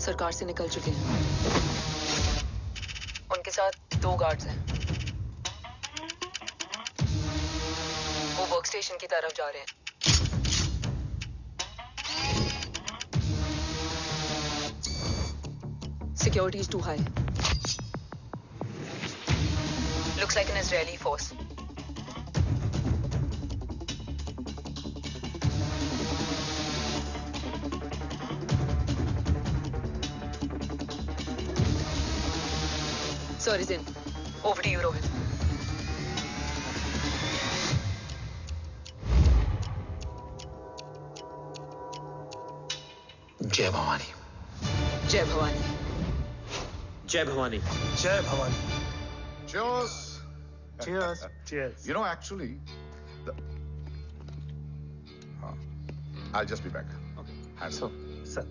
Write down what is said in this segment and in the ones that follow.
सरकार से निकल चुके हैं। उनके साथ 2 गार्ड्स हैं। वो वर्क स्टेशन की तरफ जा रहे हैं। Security is too high. Looks like an Israeli force. Sir is in. Over to you, Rohit. जय भवानी। जय भवानी। जय भवानी। जय Bhavani. Cheers. Cheers. Cheers. You know, actually, I'll just be back. Okay. Hands up. Sir,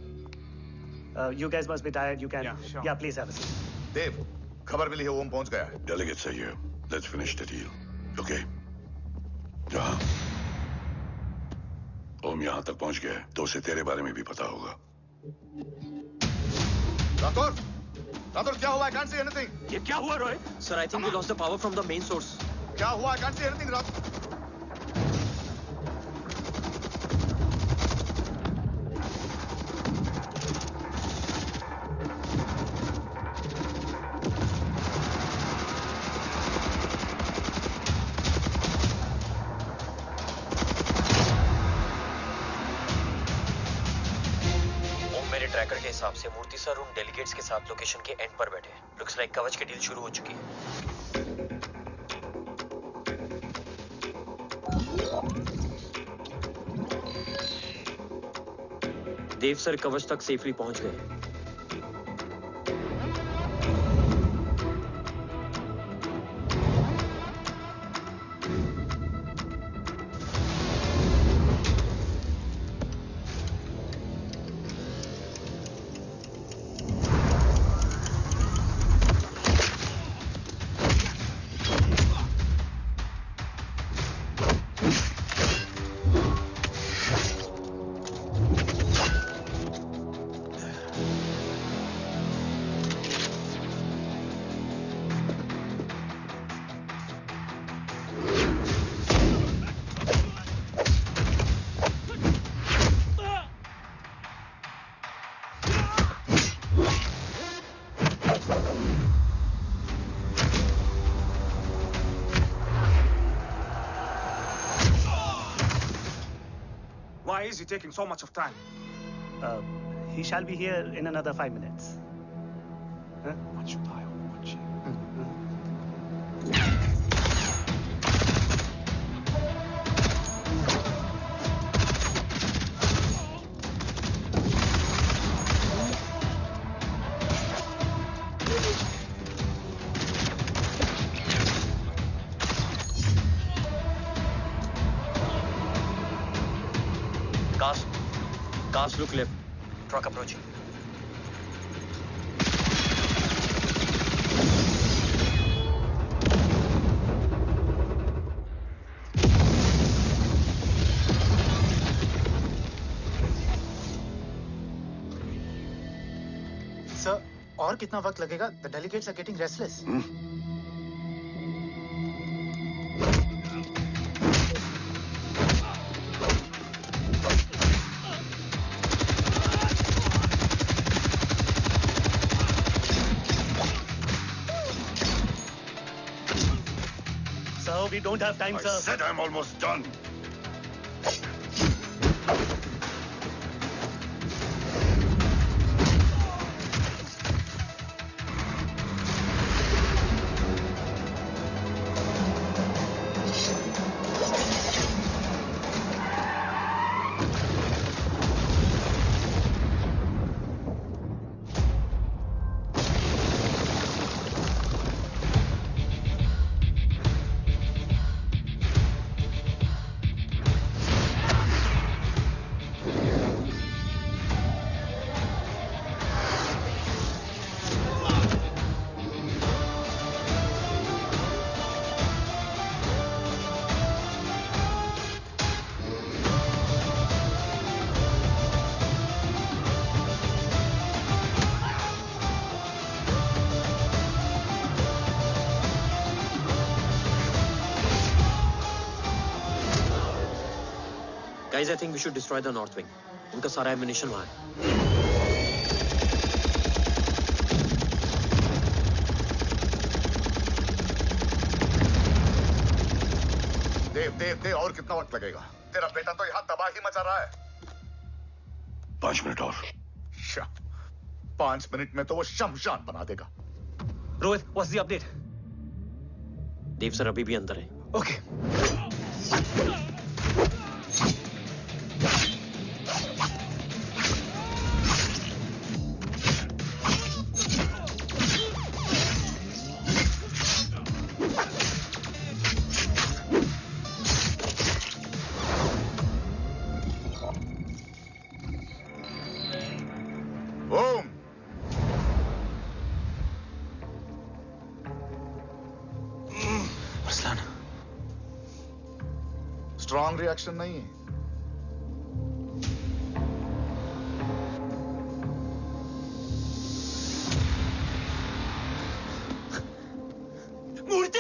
you guys must be tired. You can. Yeah, sure. Yeah, please have a seat. Dave, खबर मिली है ओम पहुंच गया है। Delegates are here. Let's finish the deal. Okay? जहाँ ओम यहाँ तक पहुंच गया है, तो उसे तेरे बारे में भी पता होगा। राठौर, राठौर क्या हुआ? I can't see anything. ये क्या हुआ Rohit? Sir, I think we lost the power from the main source. क्या हुआ? I can't see anything, Rathore. Tracker के हिसाब से मूर्ति सर उन डेलीगेट्स के साथ लोकेशन के एंड पर बैठे हैं। लुक्स लाइक कवच की डील शुरू हो चुकी है। देव सर कवच तक सेफली पहुंच गए। Why is he taking so much of time? He shall be here in another 5 minutes. Huh? What should I watch? Cast look left. Truck approaching. Sir, और कितना वक्त लगेगा? The delegates are getting restless. We don't have time, sir. I said I'm almost done. Guys, I think we should destroy the north wing. उनका सारा ammunition वहाँ है. देव और कितना वक्त लगेगा? तेरा बेटा तो यहाँ तबाही मचा रहा है. 5 मिनट और. 5 मिनट में तो वो शमशान बना देगा. Rohit, what's the update? Dev sir अभी भी अंदर है. Okay. स्ट्रॉन्ग रिएक्शन नहीं है. मूर्ति!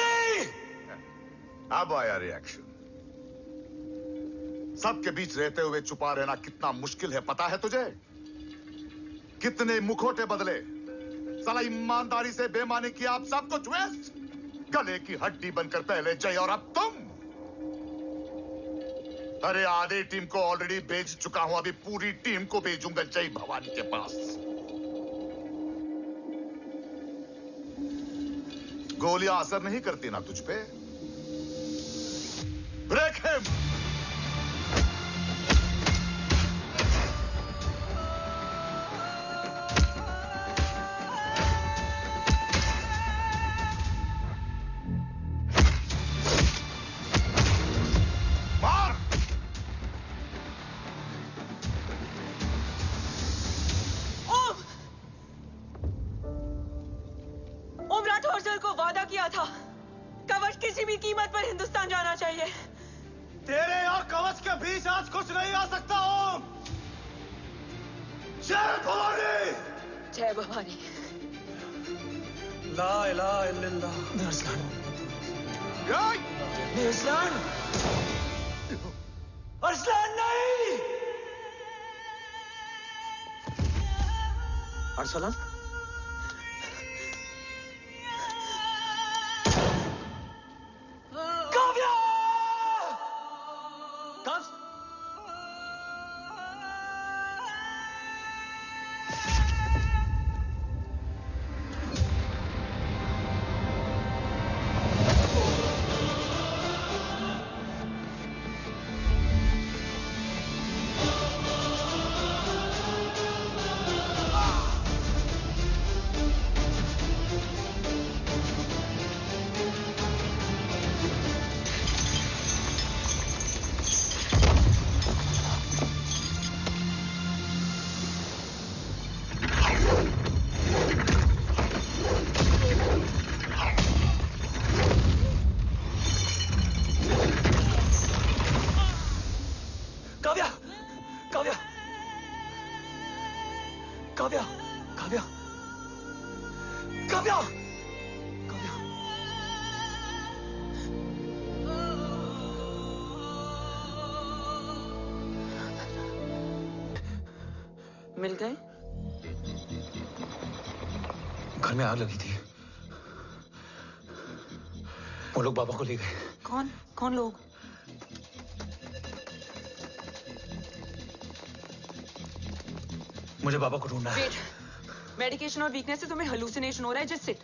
अब आया रिएक्शन. सबके बीच रहते हुए छुपा रहना कितना मुश्किल है पता है तुझे? कितने मुखौटे बदले. साला ईमानदारी से बेमानी किया आप सब कुछ वेस्ट. गले की हड्डी बनकर पहले जय और अब तुम. अरे आधे टीम को ऑलरेडी भेज चुका हूं. अभी पूरी टीम को भेजूंगा जय भवानी के पास. गोलियां असर नहीं करती ना तुझ पे. Break him. अरसलान? काव्या! कब? मिल गए? घर में आग लगी थी. वो लोग बाबा को ले गए. कौन? कौन लोग? मुझे बाबा को ढूंढना है. वेट. मेडिकेशन और वीकनेस से तुम्हें हेलुसिनेशन हो रहा है. Just sit.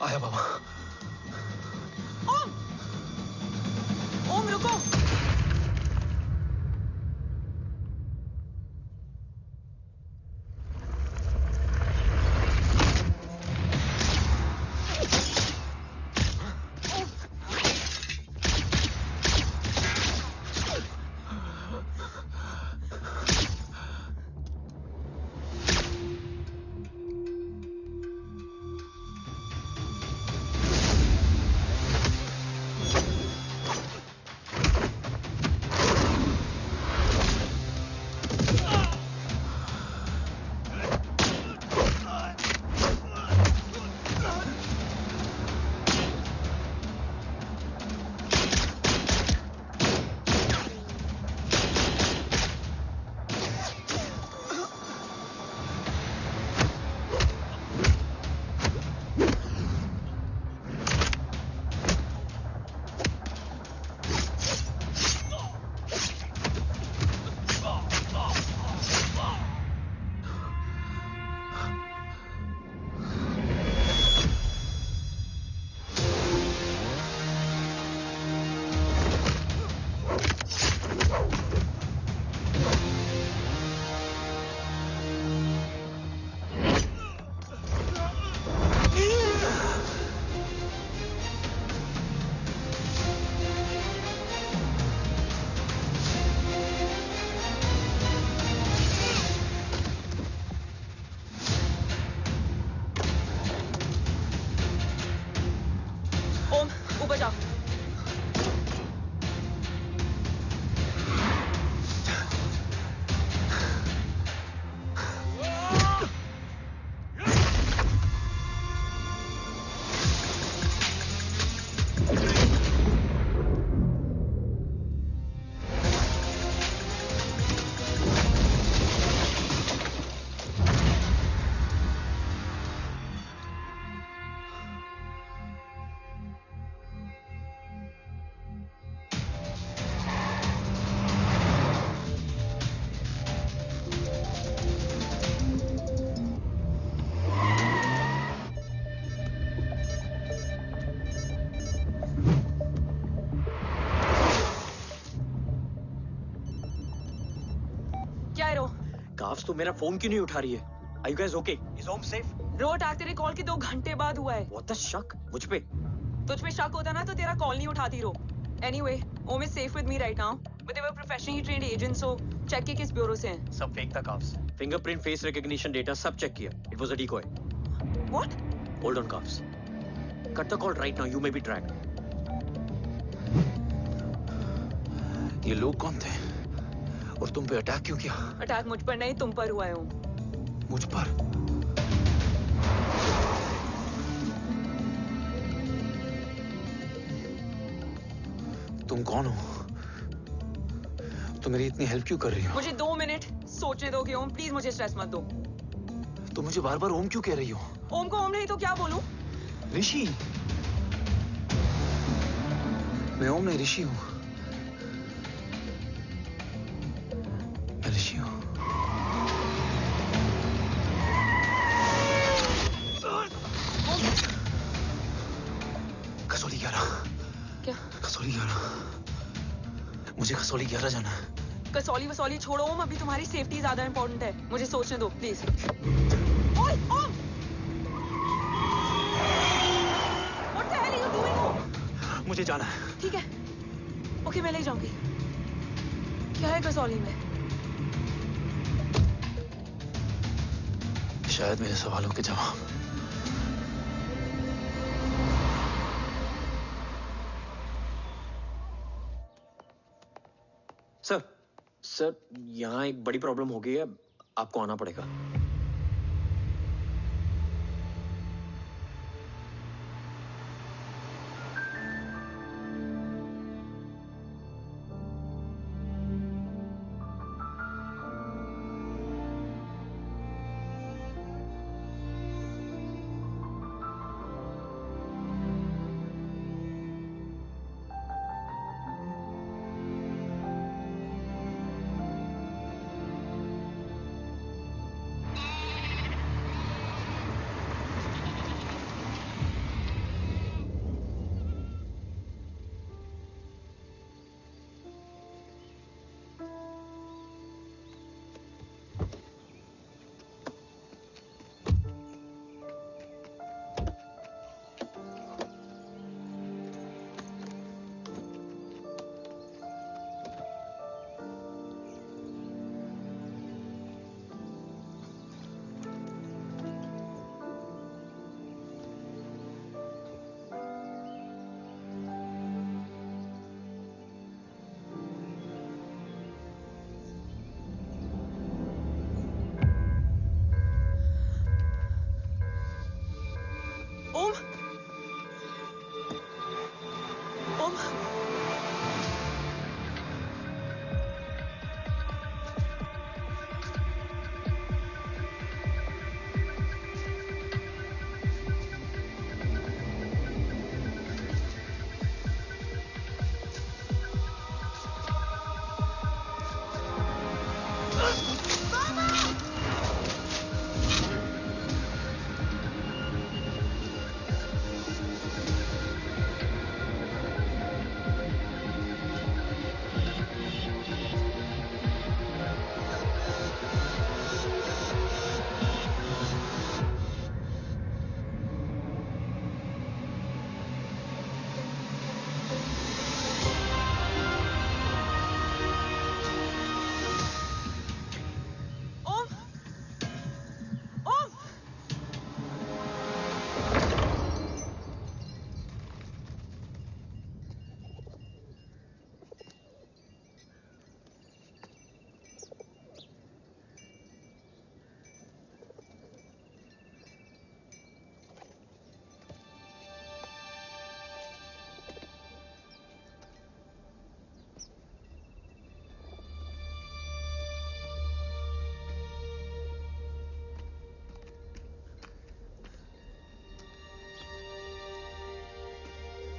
आया बाबा. ओम! ओम रुको. कॉप्स तो मेरा फोन क्यों नहीं उठा रही है? Are you guys okay? Is Om safe? रो अटैक तेरे कॉल के 2 घंटे बाद हुआ है। What the शक? मुझ पे? तुझ पे शक होता ना तो तेरा कॉल नहीं उठाती रो। Anyway, Om is safe with me right now. But they were professionally trained agents, so check के किस ब्यूरो से हैं। सब फेक था cops. Fingerprint, face recognition data सब चेक किया। It was a decoy. What? Hold on cops. Cut the call right now. You may be tracked. ये लोग कौन थे? और तुम पे अटैक क्यों किया? अटैक मुझ पर नहीं तुम पर हुआ है ओम। मुझ पर? तुम कौन हो? तुम मेरी इतनी हेल्प क्यों कर रही हो? मुझे 2 मिनट सोचने दोगे ओम, प्लीज मुझे स्ट्रेस मत दो। तुम मुझे बार बार ओम क्यों कह रही हो? ओम को ओम नहीं तो क्या बोलूं? ऋषि। मैं ओम नहीं, ऋषि हूं। मैं ऋषि हूं। कसौली 11। क्या? कसौली 11। मुझे कसौली 11 जाना है। कसौली वसौली छोड़ो ओम, अभी तुम्हारी सेफ्टी ज्यादा इंपॉर्टेंट है। मुझे सोचने दो प्लीज। ओए ओम! What the hell are you doing ओम? मुझे जाना है। ठीक है। ओके मैं ले जाऊंगी। क्या है कसौली में? शायद मेरे सवालों के जवाब। सर यहाँ एक बड़ी प्रॉब्लम हो गई है, आपको आना पड़ेगा।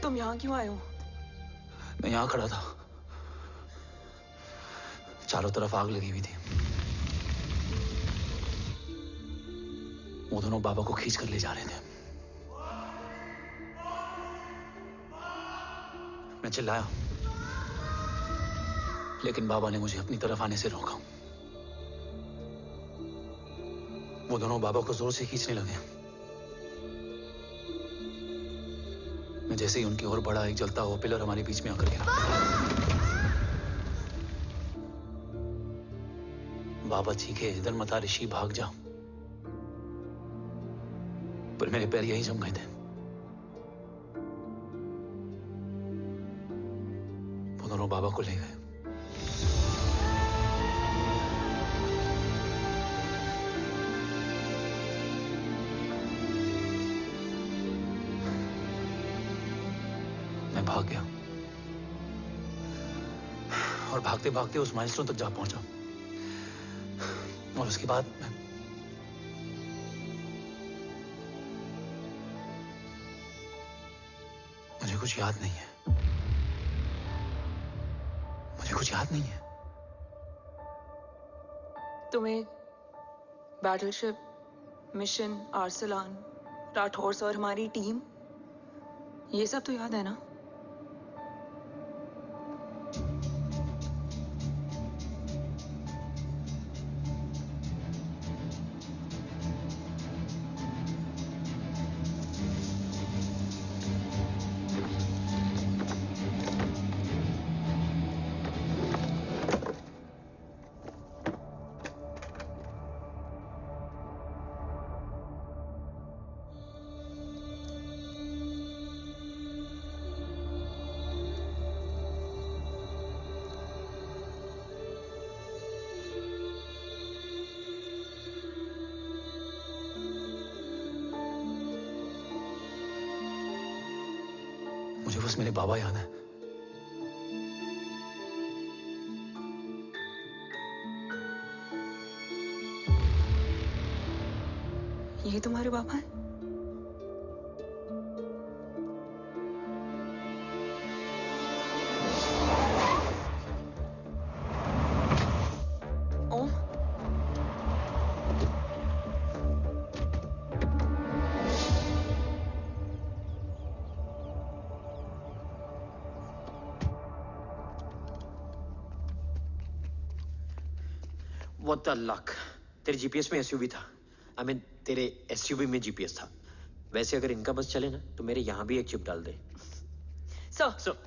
तुम यहाँ क्यों आए हो? मैं यहाँ खड़ा था, चारों तरफ आग लगी हुई थी। वो दोनों बाबा को खींच कर ले जा रहे थे। मैं चिल्लाया, लेकिन बाबा ने मुझे अपनी तरफ आने से रोका। वो दोनों बाबा को जोर से खींचने लगे। मैं जैसे ही उनकी ओर बढ़ा, एक जलता हुआ पिलर हमारे बीच में आकर गिरा। बाबा चीखे, इधर मत आ ऋषि, भाग जा। पर मेरे पैर यहीं जम गए थे। वो दोनों बाबा को ले गए। मैं भाग गया और भागते भागते उस माइलस्टोन तक जा पहुंचा। और उसके बाद मुझे कुछ याद नहीं है। मुझे कुछ याद नहीं है। तुम्हें बैटलशिप, मिशन, आर्सलान, राठौर और हमारी टीम, ये सब तो याद है ना? मुझे बस मेरे बाबा याद है। ये तुम्हारे बाबा हैं? ओम, What the luck? तेरे जीपीएस में एसयूवी था। I mean, तेरे एसयूवी में जीपीएस था। वैसे अगर इनका बस चले ना, तो मेरे यहाँ भी एक चिप डाल दे। सर।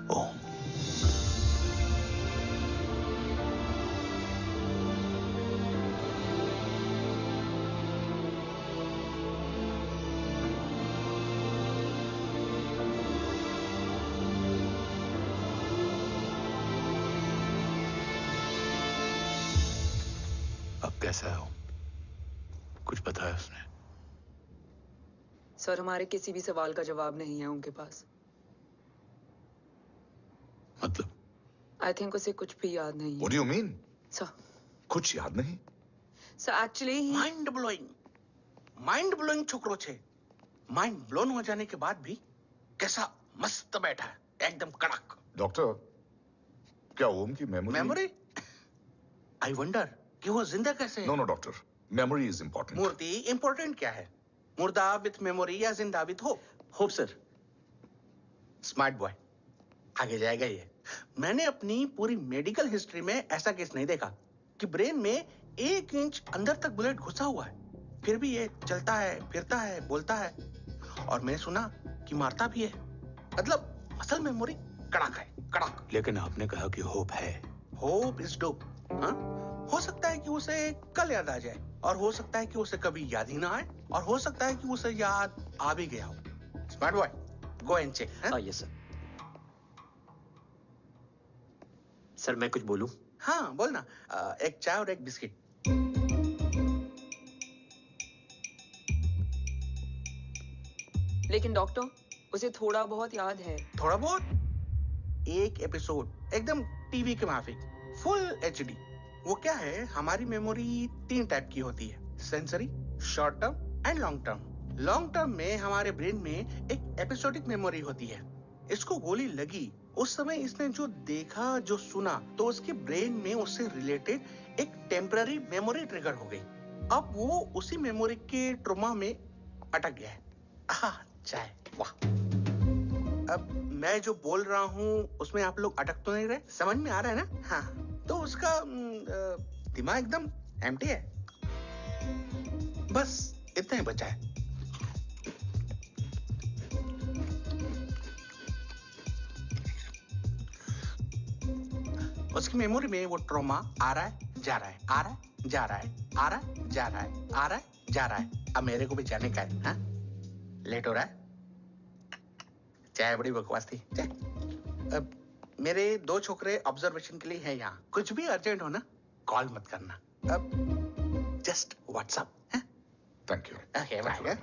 ओम, अब कैसा है ओम? कुछ बताया उसने? सर, हमारे किसी भी सवाल का जवाब नहीं है उनके पास। मतलब? आई थिंक उसे कुछ भी याद नहीं What है। do you mean? सर, कुछ याद नहीं? सर एक्चुअली माइंड ब्लोइंग छोकरो छे। माइंड ब्लोन हो जाने के बाद भी कैसा मस्त बैठा है, एकदम कड़क। डॉक्टर, क्या ओम की मेमोरी? आई वंडर कि वो जिंदा कैसे है? No doctor, memory is important. मूर्ति इंपॉर्टेंट क्या है? मुर्दा विथ मेमोरी या जिंदा with hope? Hope sir. Smart boy, आगे जाएगा ये। मैंने अपनी पूरी मेडिकल हिस्ट्री में ऐसा केस नहीं देखा कि ब्रेन में 1 इंच अंदर तक बुलेट घुसा हुआ है, फिर भी ये चलता है, फिरता है, बोलता है, और मैंने सुना कि मारता भी है। मतलब मसल मेमोरी कड़क है, कड़क। लेकिन आपने कहा कि होप है। Hope is dope. हाँ, हो सकता है कि उसे कल याद आ जाए, और हो सकता है कि उसे कभी याद ही ना आए, और हो सकता है कि उसे याद आ भी गया हो। Smart boy, go and check. Yes sir. Sir मैं कुछ बोलूं? हाँ बोल ना। एक चाय और एक बिस्किट। लेकिन डॉक्टर, उसे थोड़ा बहुत याद है। थोड़ा बहुत? एक एपिसोड एकदम टीवी के माफिक, फुल एचडी। वो क्या है, हमारी मेमोरी 3 टाइप की होती है, sensory, short term and long term. Long term में हमारे ब्रेन में एक एपिसोडिक मेमोरी होती है। इसको गोली लगी उस समय इसने जो देखा, जो सुना, तो उसके ब्रेन में उससे रिलेटेड एक टेम्पररी मेमोरी ट्रिगर हो गई। अब वो उसी मेमोरी के ट्रॉमा में अटक गया है। चाय। वाह। अब मैं जो बोल रहा हूँ उसमें आप लोग अटक तो नहीं रहे? समझ में आ रहा है ना? हाँ, तो उसका दिमाग एकदम एम्प्टी है। बस इतना ही बचा है। उसकी मेमोरी में वो ट्रॉमा आ रहा है, जा रहा है, आ रहा है, जा रहा है, आ रहा है, जा रहा है, आ रहा है, जा रहा है। अब मेरे को भी जाने का है। हाँ, लेट हो रहा है। चाय बड़ी बकवास थी। अब मेरे 2 छोकरे ऑब्जर्वेशन के लिए हैं यहाँ। कुछ भी अर्जेंट हो ना, कॉल मत करना। अब just WhatsApp. Thank you. Okay, bye.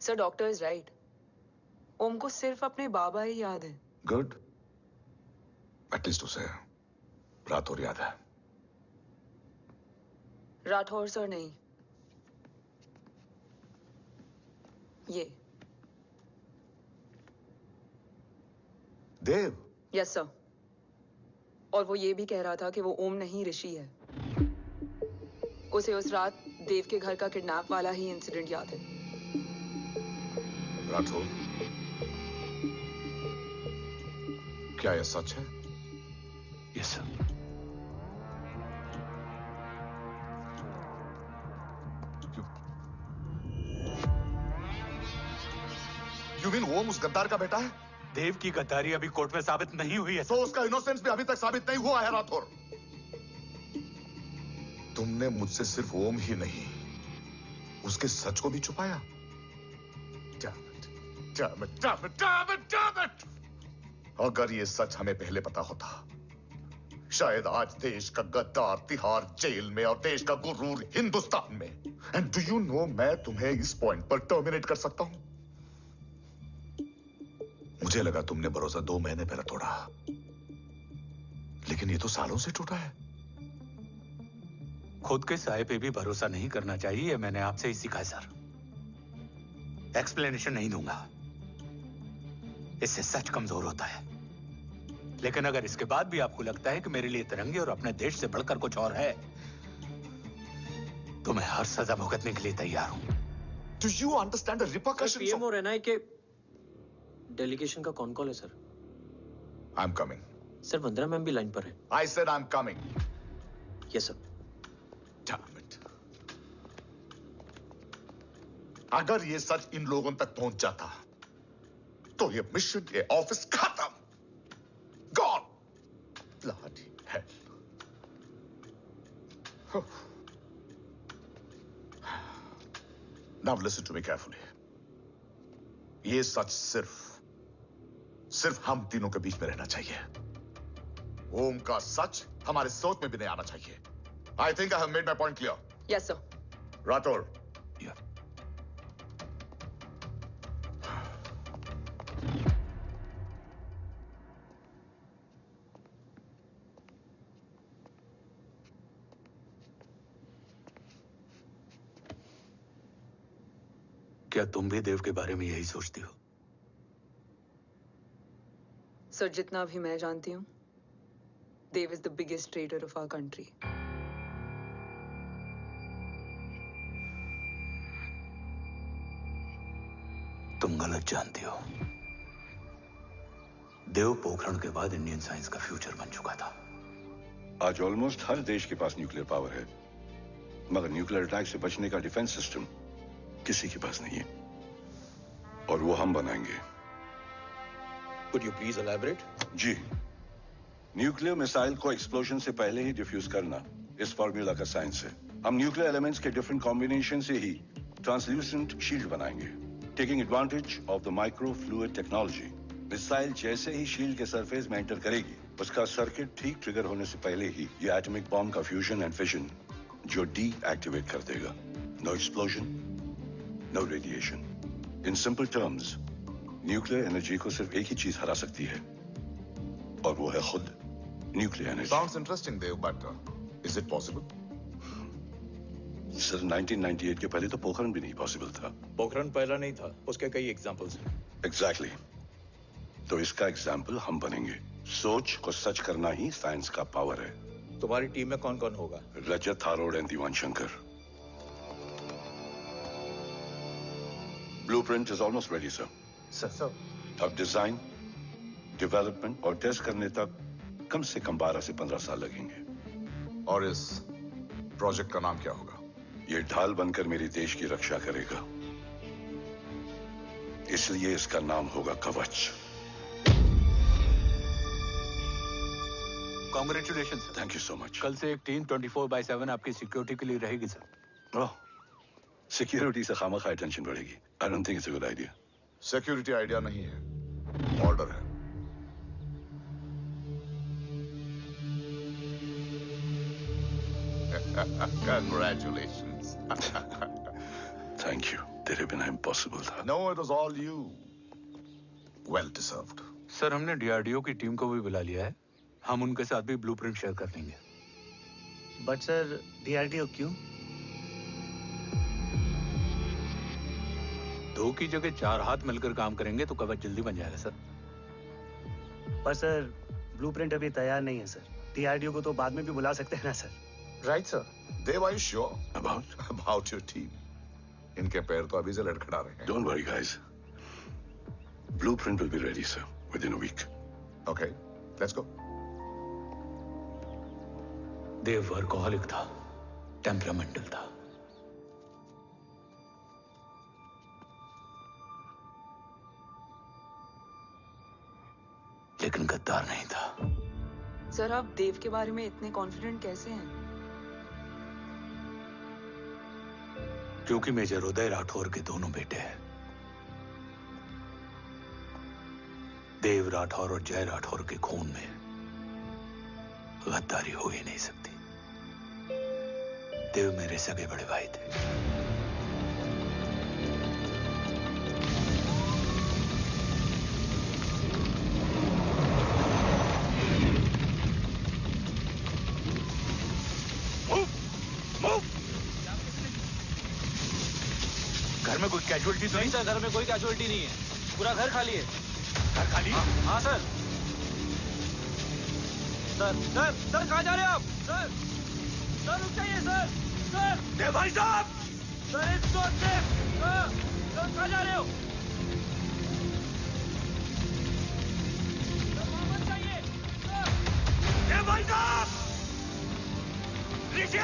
Sir, doctor is right. Om को सिर्फ अपने बाबा ही याद है। गुड। एटलीस्ट उसे राठौर याद है। राठौर सर नहीं, ये देव। Yes sir. और वो ये भी कह रहा था कि वो ओम नहीं, ऋषि है। उसे उस रात देव के घर का किडनैप वाला ही इंसिडेंट याद है। राठौर, क्या यह सच है? Yes sir. यू मीन ओम उस गद्दार का बेटा है? देव की गद्दारी अभी कोर्ट में साबित नहीं हुई है। तो उसका इनोसेंस भी अभी तक साबित नहीं हुआ है राठौर। तुमने मुझसे सिर्फ ओम ही नहीं, उसके सच को भी छुपाया। Damn it! अगर ये सच हमें पहले पता होता, शायद आज देश का गद्दार तिहाड़ जेल में और देश का गुरूर हिंदुस्तान में। एंड डू यू नो, मैं तुम्हें इस पॉइंट पर टर्मिनेट कर सकता हूं। मुझे लगा तुमने भरोसा 2 महीने पहले तोड़ा, लेकिन ये तो सालों से टूटा है। खुद के साये पे भी भरोसा नहीं करना चाहिए, मैंने आपसे ही सीखा है सर। एक्सप्लेनेशन नहीं दूंगा, इससे सच कमजोर होता है। लेकिन अगर इसके बाद भी आपको लगता है कि मेरे लिए तिरंगे और अपने देश से बढ़कर कुछ और है, तो मैं हर सजा भुगतने के लिए तैयार हूं। Do you understand the repercussions? PM और एनआई के डेलीगेशन का कौन कॉल है sir? I'm coming. Sir, Vandana ma'am भी लाइन पर है। I said I'm coming. Yes sir. Damn it. अगर ये सच इन लोगों तक पहुंच जाता, तो ये मिशन, ये ऑफिस खत्म। Gone. Bloody hell. Now listen to me carefully. ये सच सिर्फ हम तीनों के बीच में रहना चाहिए। ओम का सच हमारे सोच में भी नहीं आना चाहिए। I think I have made my point clear. Yes sir. Rathore, क्या तुम भी देव के बारे में यही सोचती हो? सर, जितना भी मैं जानती हूँ, Dev is the biggest trader of our country. तुम गलत जानती हो। देव पोखरण के बाद इंडियन साइंस का फ्यूचर बन चुका था। आज ऑलमोस्ट हर देश के पास न्यूक्लियर पावर है, मगर न्यूक्लियर अटैक से बचने का डिफेंस सिस्टम किसी के पास नहीं है, और वो हम बनाएंगे। Could you please elaborate? जी, न्यूक्लियर मिसाइल को एक्सप्लोजन से पहले ही डिफ्यूज करना इस फॉर्मूला का साइंस है। हम न्यूक्लियर एलिमेंट्स के डिफरेंट कॉम्बिनेशन से ही ट्रांसल्यूसेंट शील्ड बनाएंगे, taking advantage of the micro fluid technology. Missile जैसे ही शील्ड के सरफेस में एंटर करेगी, उसका सर्किट ठीक ट्रिगर होने से पहले ही ये एटॉमिक बॉम्ब का फ्यूजन एंड फिशन जो डीएक्टिवेट कर देगा। No explosion, no radiation. In simple terms, nuclear energy को सिर्फ एक ही चीज हरा सकती है, और वो है खुद nuclear energy. Sounds interesting, Dev, but is it possible? Sir, 1998 के पहले तो पोखरण भी नहीं पॉसिबल था। पोखरण पहला नहीं था, उसके कई एग्जांपल्स हैं। एग्जैक्टली। तो इसका एग्जाम्पल हम बनेंगे। सोच को सच करना ही साइंस का पावर है। तुम्हारी टीम में कौन कौन होगा? Rajat, Tharod and Diwan Shankar. Blueprint is almost ready sir. Sir अब डिजाइन, डेवलपमेंट और टेस्ट करने तक कम से कम 12 से 15 साल लगेंगे। और इस प्रोजेक्ट का नाम क्या होगा? ये ढाल बनकर मेरे देश की रक्षा करेगा, इसलिए इसका नाम होगा कवच। Congratulation sir. Thank you so much. कल से एक टीम 24/7 आपकी सिक्योरिटी के लिए रहेगी सर। ओह, सिक्योरिटी से खामखा टेंशन बढ़ेगी। I don't think it's a good idea. Security idea नहीं है, ऑर्डर है। Congratulations. Thank you. तेरे बिना इम्पॉसिबल था। No, it was all you. Well deserved. Sir हमने डीआरडीओ की टीम को भी बुला लिया है, हम उनके साथ भी ब्लूप्रिंट शेयर कर लेंगे। बट सर डीआरडीओ क्यों? 2 की जगह 4 हाथ मिलकर काम करेंगे तो कवच जल्दी बन जाएगा सर। पर सर ब्लूप्रिंट अभी तैयार नहीं है सर। डीआरडीओ को तो बाद में भी बुला सकते हैं ना sir. Right, sir. Dev, are you sure about your team? इनके पैर तो अभी से लड़खड़ा रहे हैं। Don't worry, guys. Blueprint will be ready, sir, within a week. Okay, let's go. Dev workaholic था, टेम्परामेंटल था। लेकिन गद्दार नहीं था। सर आप देव के बारे में इतने कॉन्फिडेंट कैसे हैं? क्योंकि मेजर उदय राठौर के दोनों बेटे हैं। देव राठौर और जय राठौर के खून में गद्दारी हो ही नहीं सकती। देव मेरे सगे बड़े भाई थे। घर में कोई कैजुअलिटी तो नहीं? सर घर में कोई कैजुअलिटी नहीं है, पूरा घर खाली है। घर खाली? हाँ सर। सर सर सर कहाँ जा रहे हो आप? सर सर रुक जाइए सर। सर देव भाई साहब! Sir it's so safe. Sir कहाँ जा रहे हो? सर वहाँ मत जाइए। सर देव भाई साहब! ऋषि!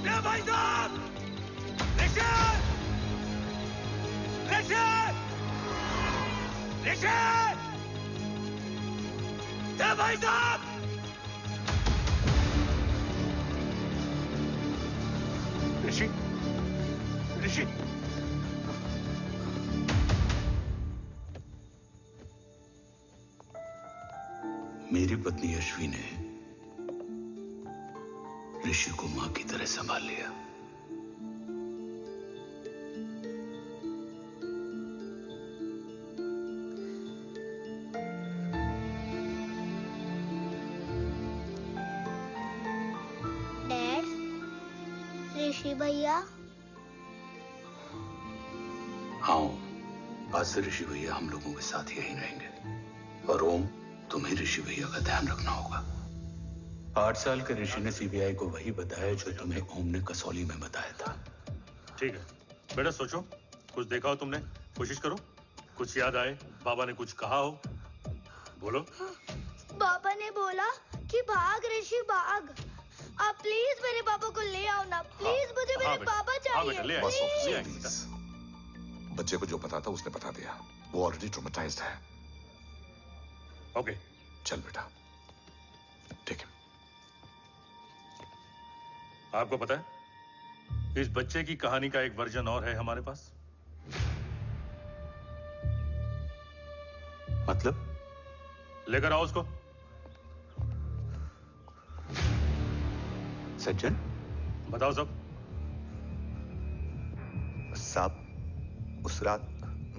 देव भाई साहब! ऋषि! ऋषि! ऋषि! देव भाई साहब! ऋषि! ऋषि! मेरी पत्नी अश्वी ने ऋषि को मां की तरह संभाल लिया। डैड, ऋषि भैया। हाँ, आज से ऋषि भैया हम लोगों के साथ यहीं रहेंगे। और ओम, तुम्हें ऋषि भैया का ध्यान रखना होगा। 8 साल के ऋषि ने सीबीआई को वही बताया जो तुम्हें ओम ने कसौली में बताया था। ठीक है बेटा, सोचो, कुछ देखा हो तुमने, कोशिश करो, कुछ याद आए, बाबा ने कुछ कहा हो, बोलो। पापा ने बोला कि भाग ऋषि भाग। आप प्लीज मेरे पापा को ले आओ ना, प्लीज। मुझे मेरे पापा चाहिए। प्लीज। बच्चे को जो पता था उसने बता दिया, वो ऑलरेडी ट्रॉमेटाइज्ड है। ओके चल बेटा, ठीक है। आपको पता है इस बच्चे की कहानी का एक वर्जन और है हमारे पास। मतलब? लेकर आओ उसको। सज्जन, बताओ सब। साहब, उस रात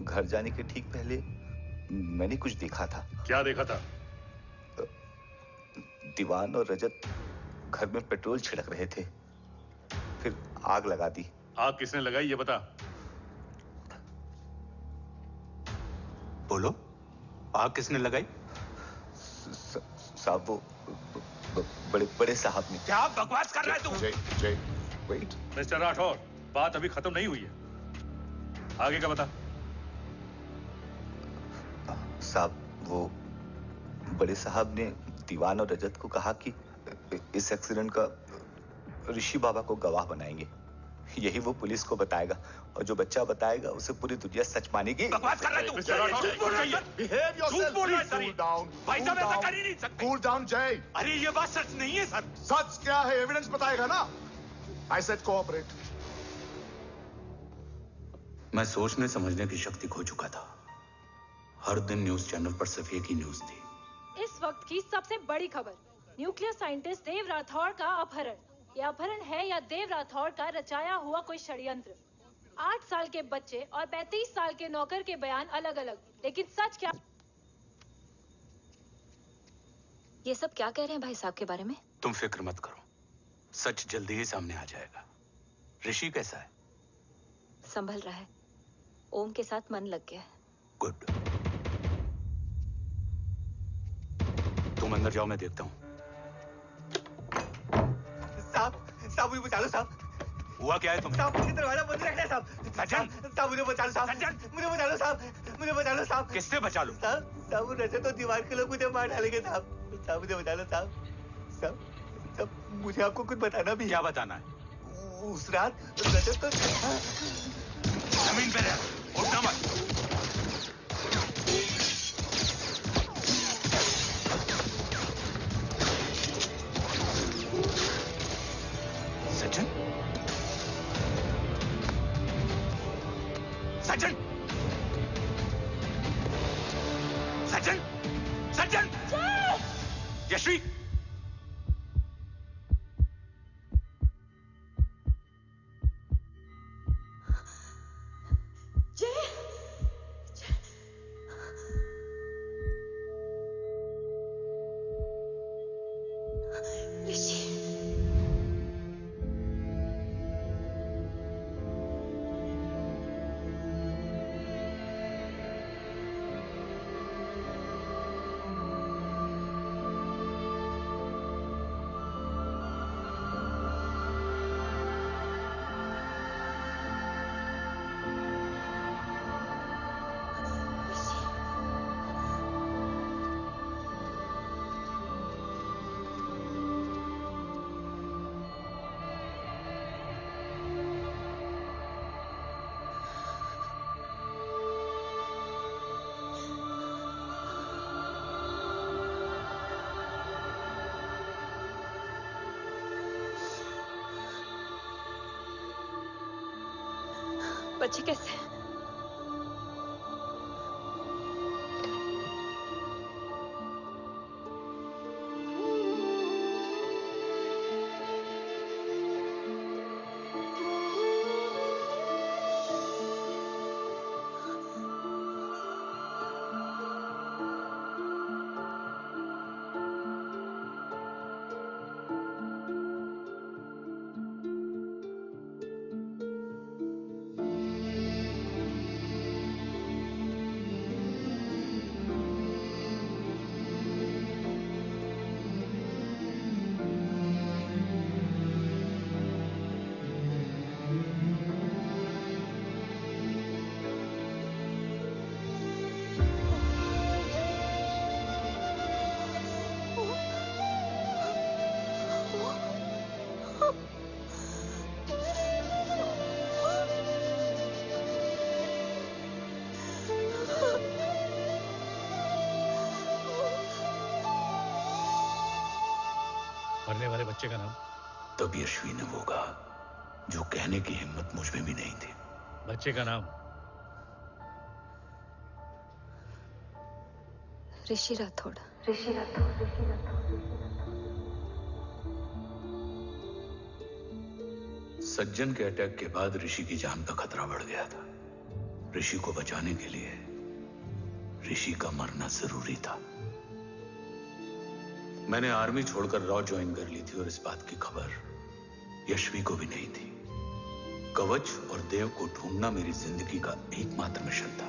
घर जाने के ठीक पहले मैंने कुछ देखा था। क्या देखा था? दीवान और रजत घर में पेट्रोल छिड़क रहे थे, फिर आग लगा दी। आग किसने लगाई ये बता। बोलो, आग किसने लगाई? साहब वो बड़े बड़े साहब ने। क्या बकवास कर रहा है तू? जय, वेट। मिस्टर राठौर, बात अभी खत्म नहीं हुई है। आगे का बता। साहब, वो बड़े साहब ने दीवान और रजत को कहा कि इस एक्सीडेंट का ऋषि बाबा को गवाह बनाएंगे। यही वो पुलिस को बताएगा और जो बच्चा बताएगा उसे पूरी दुनिया सच मानेगी। बकवास कर रहा है तू। झूठ बोल रही है। Behave yourself, झूठ बोल रहा है please सर। cool down, भाई cool साहब ऐसा down. कर ही नहीं सकते। Cool down, जय। अरे ये बात सच नहीं है सर। सच क्या है? एविडेंस बताएगा ना। I said cooperate. मैं सोचने समझने की शक्ति खो चुका था। हर दिन न्यूज चैनल पर सिर्फ एक ही न्यूज थी। इस वक्त की सबसे बड़ी खबर, न्यूक्लियर साइंटिस्ट देव राठौड़ का अपहरण। यह अपहरण है या देव राठौड़ का रचाया हुआ कोई षड्यंत्र। 8 साल के बच्चे और 35 साल के नौकर के बयान अलग अलग, लेकिन सच क्या? ये सब क्या कह रहे हैं भाई साहब के बारे में? तुम फिक्र मत करो, सच जल्दी ही सामने आ जाएगा। ऋषि कैसा है? संभल रहा है। ओम के साथ मन लग गया है। गुड। तुम अंदर जाओ, मैं देखता हूँ। साहब मुझे बचा लो साहब। हुआ क्या है तुम? साहब मुझे दरवाजा बंद रखना है साहब। सज्जन, साहब मुझे बचा लो साहब। मुझे बचा लो साहब। मुझे बचा लो साहब। किससे बचा लो? साहब रजत तो दीवार के लोग मुझे मार डालेंगे साहब। साहब मुझे बचा लो साहब। साहब मुझे आपको कुछ बताना भी। क्या बताना है? उस रात रजत तो जमीन पे रह, उठना मत। सज्जन, सज्जन, सज्जन, सज्जन, यश्वी, बच्चे कैसे हैं? मरने वाले बच्चे का नाम? तब यश्वी ने वो कहा जो कहने की हिम्मत मुझ में भी नहीं थी। बच्चे का नाम? ऋषि राठौड़। सज्जन के अटैक के बाद ऋषि की जान का खतरा बढ़ गया था। ऋषि को बचाने के लिए ऋषि का मरना जरूरी था। मैंने आर्मी छोड़कर रॉ ज्वाइन कर ली थी और इस बात की खबर यश्वी को भी नहीं थी। कवच और देव को ढूंढना मेरी जिंदगी का एकमात्र मिशन था।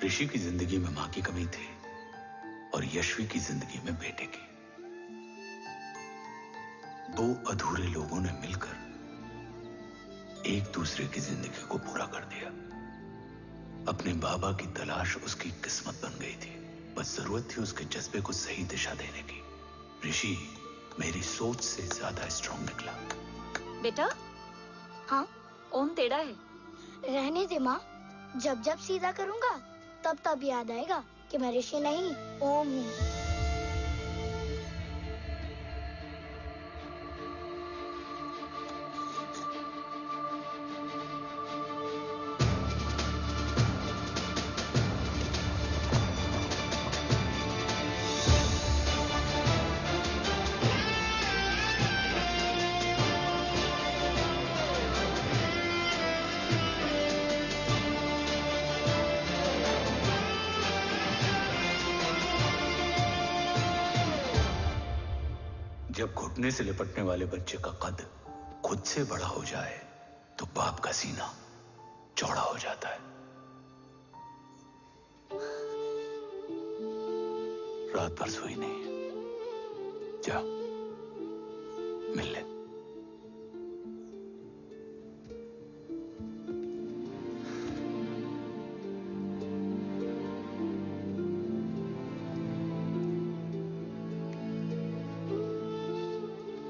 ऋषि की जिंदगी में मां की कमी थी और यश्वी की जिंदगी में बेटे की। दो अधूरे लोगों ने मिलकर एक दूसरे की जिंदगी को पूरा कर दिया। अपने बाबा की तलाश उसकी किस्मत बन गई थी, बस जरूरत थी उसके जज्बे को सही दिशा देने की। ऋषि मेरी सोच से ज्यादा स्ट्रांग निकला। बेटा, हाँ ओम टेढ़ा है। रहने दे माँ, जब जब सीधा करूँगा तब तब याद आएगा कि मैं ऋषि नहीं ओम हूँ। जब घुटने से लिपटने वाले बच्चे का कद खुद से बड़ा हो जाए तो बाप का सीना चौड़ा हो जाता है। रात भर सोई नहीं, जा मिल ले।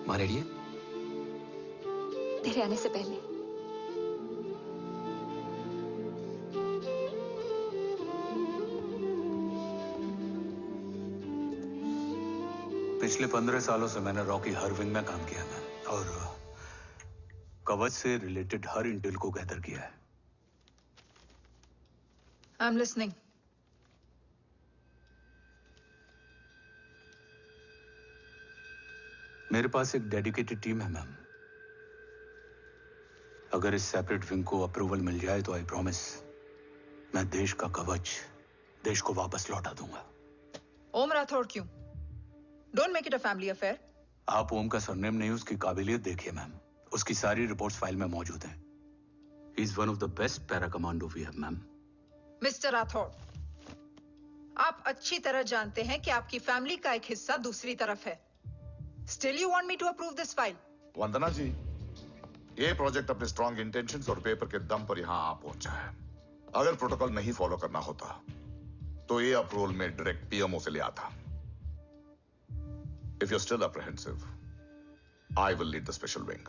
माँ रेडी है? तेरे आने से पहले। पिछले 15 सालों से मैंने रॉकी हर विंग में काम किया है और कवच से रिलेटेड हर इंटेल को गैदर किया है। I am listening. मेरे पास एक डेडिकेटेड टीम है मैम। अगर इस सेपरेट विंग को अप्रूवल मिल जाए तो आई प्रॉमिस मैं देश का कवच देश को वापस लौटा दूंगा। ओम राठौड़ क्यों? Don't make it a family affair. आप ओम का सरनेम नहीं, उसकी काबिलियत देखिए मैम। उसकी सारी रिपोर्ट्स फाइल में मौजूद हैं। He is one of the best para commando we have ma'am. Mister Rathore, आप अच्छी तरह जानते हैं कि आपकी फैमिली का एक हिस्सा दूसरी तरफ है। Still you want me to approve this file? वंदना जी, ये प्रोजेक्ट अपने स्ट्रॉन्ग इंटेंशंस और पेपर के दम पर यहां आ पहुंचा है। अगर प्रोटोकॉल नहीं फॉलो करना होता तो ये अप्रूवल में डायरेक्ट पीएमओ से ले आता। If you're still apprehensive, I will lead the special wing.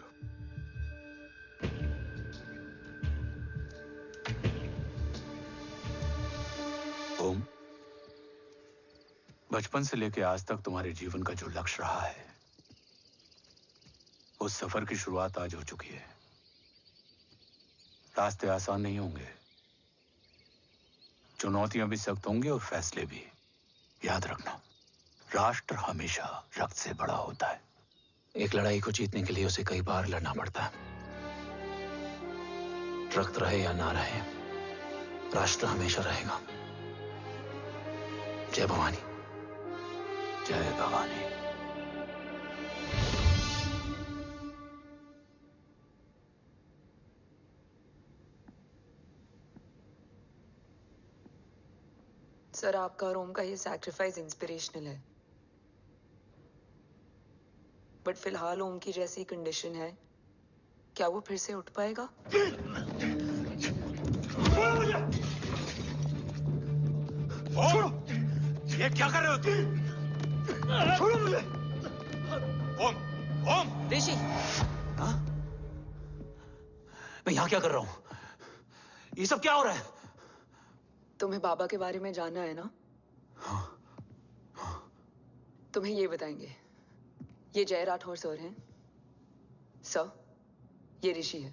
ओम, बचपन से लेकर आज तक तुम्हारे जीवन का जो लक्ष्य रहा है, उस सफर की शुरुआत आज हो चुकी है। रास्ते आसान नहीं होंगे, चुनौतियां भी सख्त होंगी और फैसले भी। याद रखना, राष्ट्र हमेशा रक्त से बड़ा होता है। एक लड़ाई को जीतने के लिए उसे कई बार लड़ना पड़ता है। रक्त रहे या ना रहे, राष्ट्र हमेशा रहेगा। जय भवानी। जय भवानी। सर, आपका और ओम का ये सैक्रिफाइस इंस्पिरेशनल है, बट फिलहाल ओम की जैसी कंडीशन है, क्या वो फिर से उठ पाएगा? छोड़ो! ये क्या कर रहे हो तुम? छोड़ो मुझे! ओम! ओम! ऋषि! हाँ? मैं यहाँ क्या कर रहा हूँ? ये सब क्या हो रहा है? तुम्हें बाबा के बारे में जानना है ना? तुम्हें ये बताएंगे। ये जय राठौर सर हैं। सर, ये ऋषि है।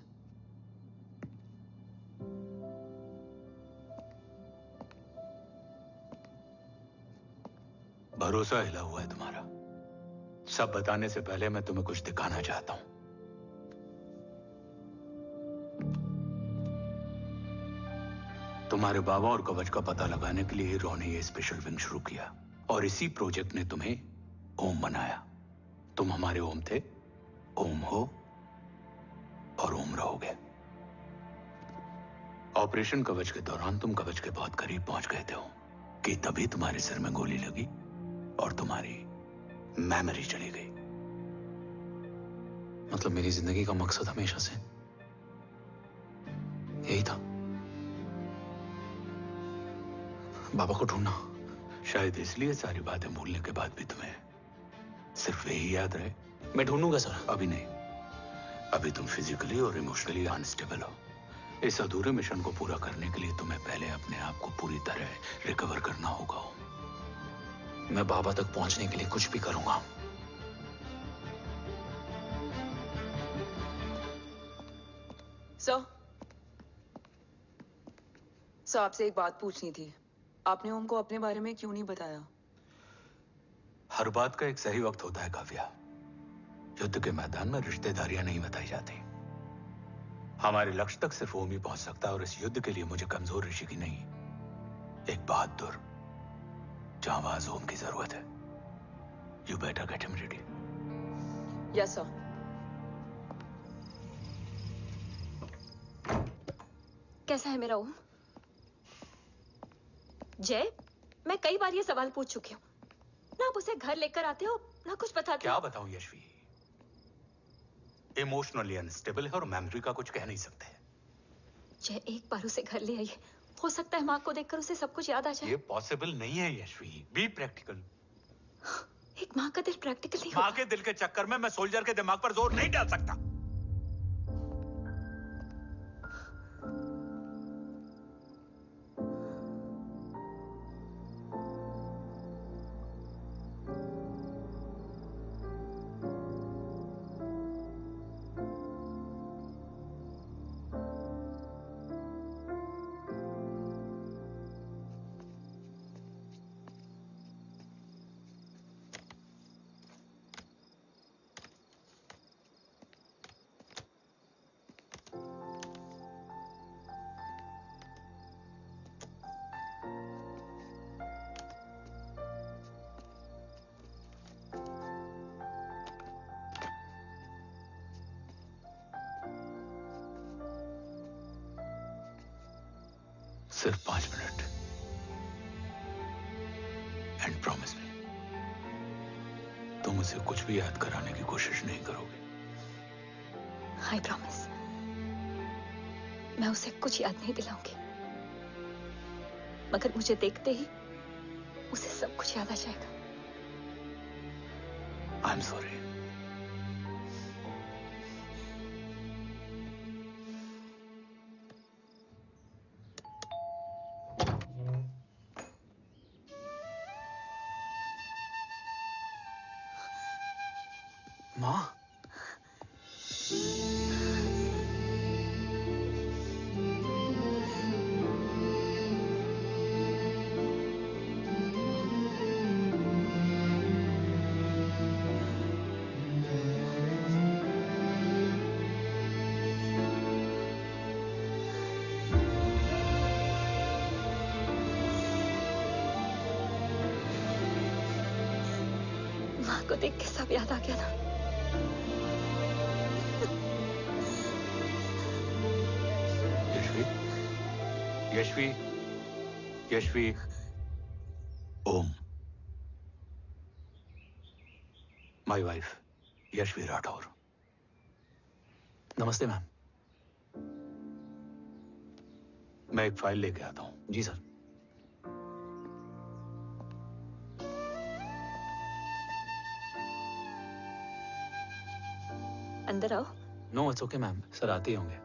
भरोसा हिला हुआ है तुम्हारा। सब बताने से पहले मैं तुम्हें कुछ दिखाना चाहता हूं। तुम्हारे बाबा और कवच का पता लगाने के लिए रॉ ने ये स्पेशल विंग शुरू किया और इसी प्रोजेक्ट ने तुम्हें ओम बनाया। तुम हमारे ओम थे, ओम हो और ओम रहोगे। ऑपरेशन कवच के दौरान तुम कवच के बहुत करीब पहुंच गए थे कि तभी तुम्हारे सिर में गोली लगी और तुम्हारी मेमोरी चली गई। मतलब मेरी जिंदगी का मकसद हमेशा से यही था। बाबा को ढूंढना। शायद इसलिए सारी बातें भूलने के बाद भी तुम्हें सिर्फ यही याद रहे। मैं ढूंढूंगा सर। अभी नहीं। अभी तुम फिजिकली और इमोशनली अनस्टेबल हो। इस अधूरे मिशन को पूरा करने के लिए तुम्हें पहले अपने आप को पूरी तरह रिकवर करना होगा। मैं बाबा तक पहुंचने के लिए कुछ भी करूंगा। सर आपसे एक बात पूछनी थी। आपने ओम को अपने बारे में क्यों नहीं बताया? हर बात का एक सही वक्त होता है काव्या। युद्ध के मैदान में रिश्तेदारियां नहीं बताई जाती। हमारे लक्ष्य तक सिर्फ ओम ही पहुंच सकता है और इस युद्ध के लिए मुझे कमजोर ऋषि की नहीं, एक बहादुर जांबाज ओम की जरूरत है। You better get him ready. Yes sir. कैसा है मेरा ओम? जय, मैं कई बार ये सवाल पूछ चुकी हूँ। ना आप उसे घर लेकर आते हो, ना कुछ बताते क्या हो। बताऊं यशवी? इमोशनली अनस्टेबल है और मेमोरी का कुछ कह नहीं सकते। जय, एक बार उसे घर ले आइए। हो सकता है माँ को देखकर उसे सब कुछ याद आ जाए। ये पॉसिबल नहीं है यशवी। Be practical. एक माँ का दिल प्रैक्टिकल नहीं माँ के दिल के चक्कर में मैं सोल्जर के दिमाग पर जोर नहीं डाल सकता। सिर्फ 5 मिनट। एंड प्रॉमिस मी, तुम उसे कुछ भी याद कराने की कोशिश नहीं करोगे। I promise. मैं उसे कुछ याद नहीं दिलाऊंगी, मगर मुझे देखते ही उसे सब कुछ याद आ जाएगा। I am sorry. माँ, माँ को देख के सब याद आ गया ना। Yashvi, Yashvi, Om, my wife Yashvi Rathore. नमस्ते मैम। मैं एक फाइल लेके आता हूं। जी सर। अंदर आओ। No it's okay ma'am, sir आते ही होंगे।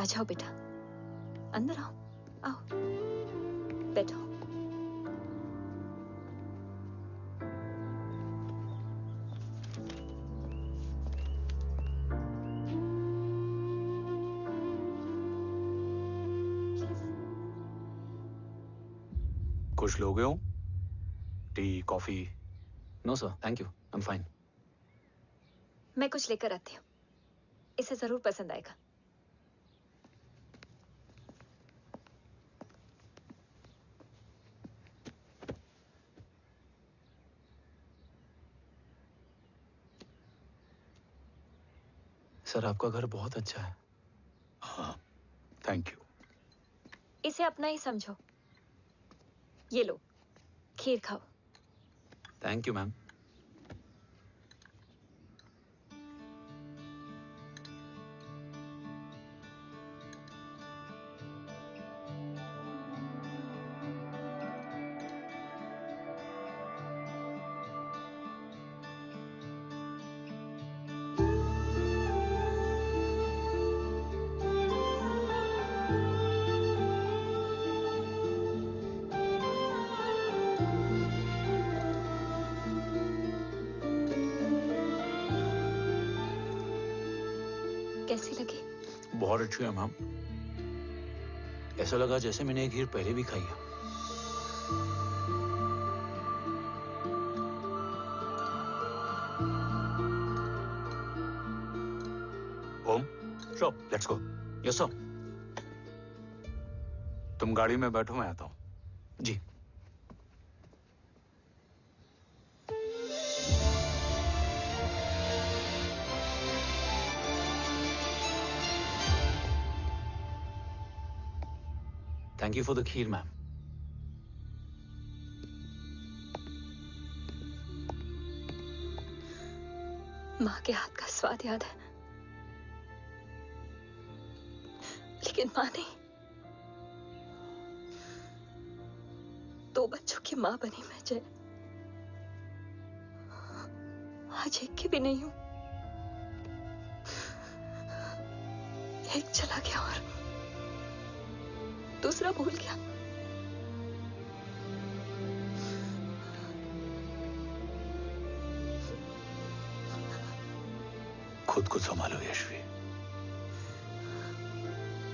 आ जाओ बेटा, अंदर आओ। आओ, बैठो। कुछ लोगे हो? Tea, coffee? No sir, thank you, I am fine. मैं कुछ लेकर आती हूँ, इसे जरूर पसंद आएगा। सर आपका घर बहुत अच्छा है। हाँ, थैंक यू। इसे अपना ही समझो। ये लो, खीर खाओ। Thank you ma'am. कैसी लगी? बहुत अच्छी है मैम। ऐसा लगा जैसे मैंने एक खीर पहले भी खाई है। ओम, Sure. Let's go. Yes, sir. तुम गाड़ी में बैठो, मैं आता हूं। जी। Thank you for the kheer, ma'am. माँ के हाथ का स्वाद याद है, लेकिन माँ नहीं। 2 बच्चों की माँ बनी मैं जय। आज एक की भी नहीं हूं। एक चला गया और दूसरा भूल गया। खुद को संभालो यशवी।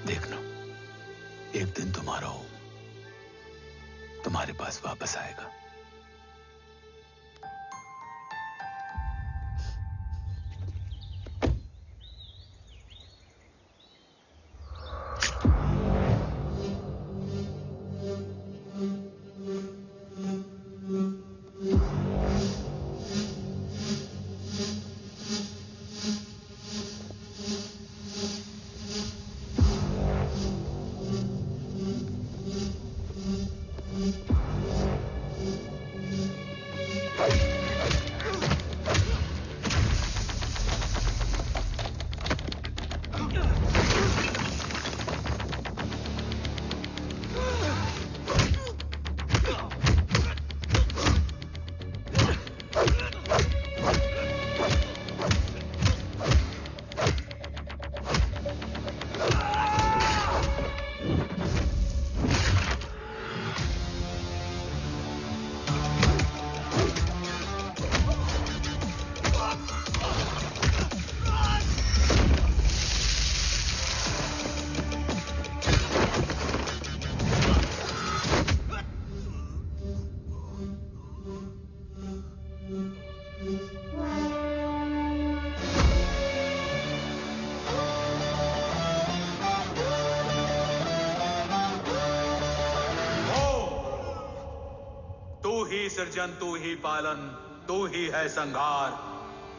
देखना, एक दिन तुम्हारा हो तुम्हारे पास वापस आएगा। सृजन तू ही पालन, तू ही है संहार,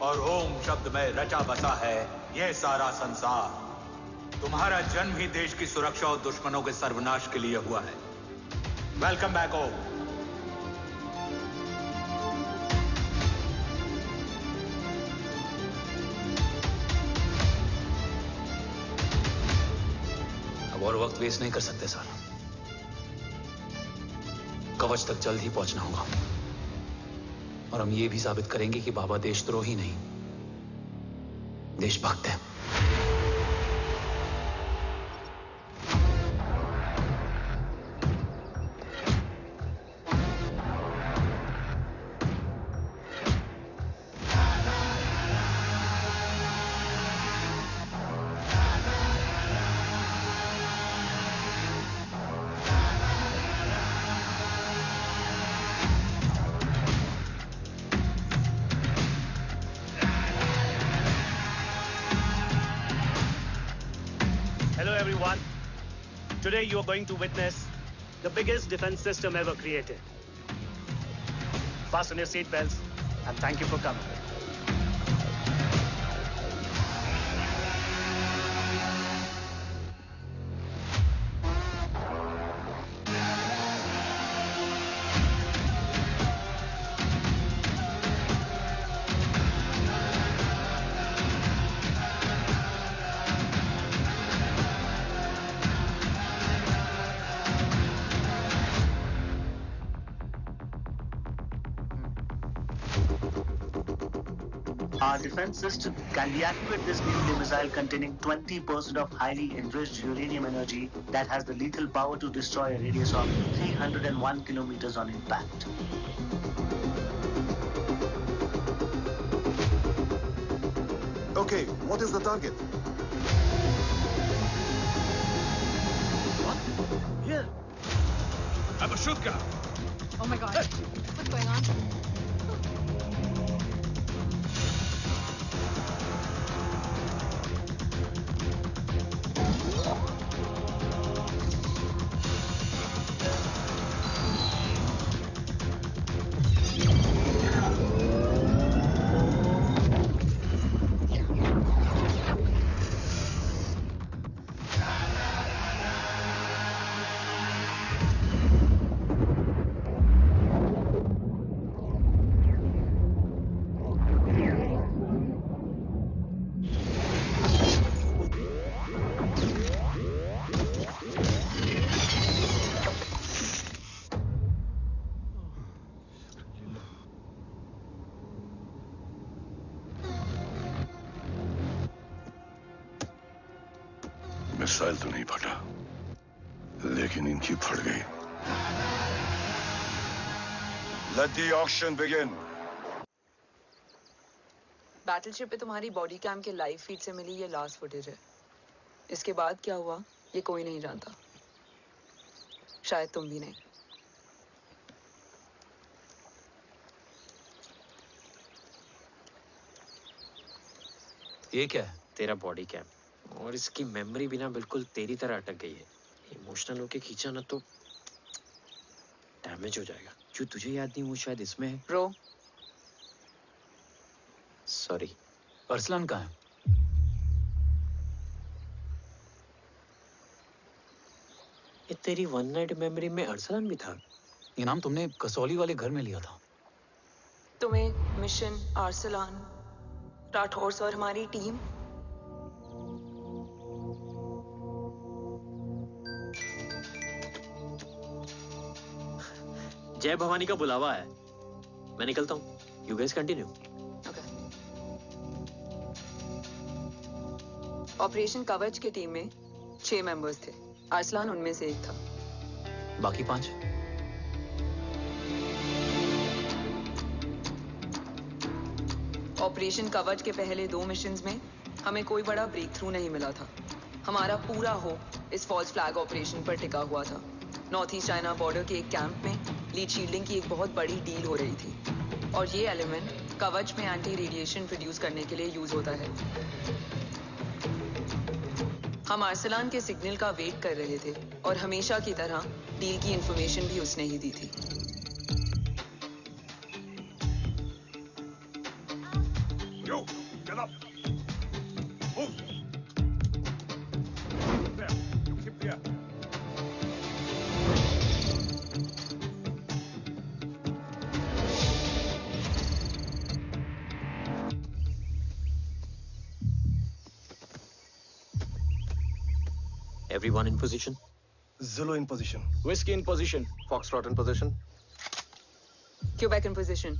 और ओम शब्द में रचा बसा है यह सारा संसार। तुम्हारा जन्म ही देश की सुरक्षा और दुश्मनों के सर्वनाश के लिए हुआ है। वेलकम बैक ओम। अब और वक्त वेस्ट नहीं कर सकते सर। कवच तक जल्द ही पहुंचना होगा और हम ये भी साबित करेंगे कि बाबा देशद्रोही नहीं, देशभक्त है। Today you are going to witness the biggest defense system ever created. Fasten your seat belts and thank you for coming. Our defense system can deactivate this nuclear missile containing 20% of highly enriched uranium energy that has the lethal power to destroy a radius of 301 kilometers on impact. Okay, what is the target? I'm a shoot guy. Oh my God. What's going on? Missile तो नहीं फटा, लेकिन इनकी फट गई। Let the auction begin. Battleship पे तुम्हारी body cam के लाइव फीड से मिली ये लास्ट फुटेज है। इसके बाद क्या हुआ ये कोई नहीं जानता, शायद तुम भी नहीं। ये क्या है? तेरा बॉडी कैम, और इसकी मेमोरी भी ना बिल्कुल तेरी तरह अटक गई है। इमोशनल होके खींचा ना तो डैमेज हो जाएगा। जो तुझे याद नहीं वो शायद इसमें है। Bro sorry. अरसलान कहाँ है? ये तेरी वन नाइट मेमोरी में अरसलान भी था? ये नाम तुमने कसौली वाले घर में लिया था। तुम्हें मिशन, अरसलान, राठौर और हमारी टीम। जय भवानी का बुलावा है, मैं निकलता हूँ। You guys continue. ऑपरेशन कवच की टीम में 6 मेंबर्स थे, अरसलान उनमें से एक था। बाकी 5? ऑपरेशन कवच के पहले 2 मिशंस में हमें कोई बड़ा ब्रेक थ्रू नहीं मिला था। हमारा पूरा होप इस फॉल्स फ्लैग ऑपरेशन पर टिका हुआ था। नॉर्थ ईस्ट चाइना बॉर्डर के एक कैंप में लीड शील्डिंग की एक बहुत बड़ी डील हो रही थी, और ये एलिमेंट कवच में एंटी रेडिएशन प्रोड्यूस करने के लिए यूज होता है। हम अरसलान के सिग्नल का वेट कर रहे थे, और हमेशा की तरह डील की इंफॉर्मेशन भी उसने ही दी थी। Yo, get up. Move. There. Keep there. Everyone in position? Zulu in position. Whiskey in position. Foxtrot in position. Quebec in position.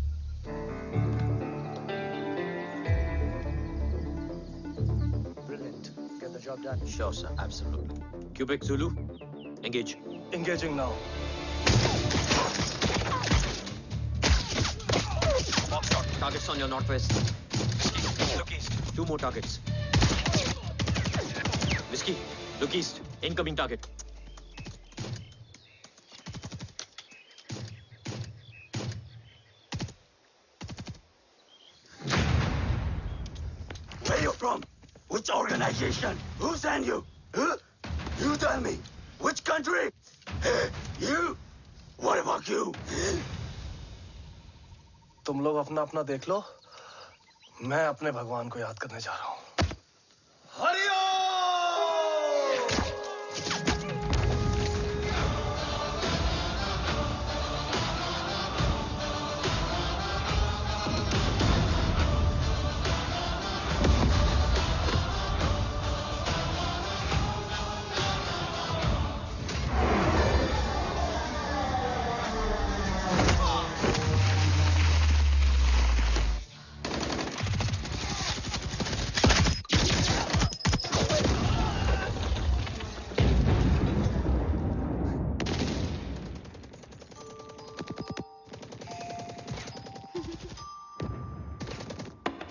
Brilliant. Get the job done. Sure, sir. Absolutely. Quebec Zulu, engage. Engaging now. Foxtrot, targets on your northwest. Look east. 2 more targets. Whiskey, look east. Incoming target. Where you from? Which organization? Who sent you? Huh? You tell me. Which country? Hey, you? What about you? तुम लोग अपना अपना देख लो, मैं अपने भगवान को याद करने जा रहा हूँ।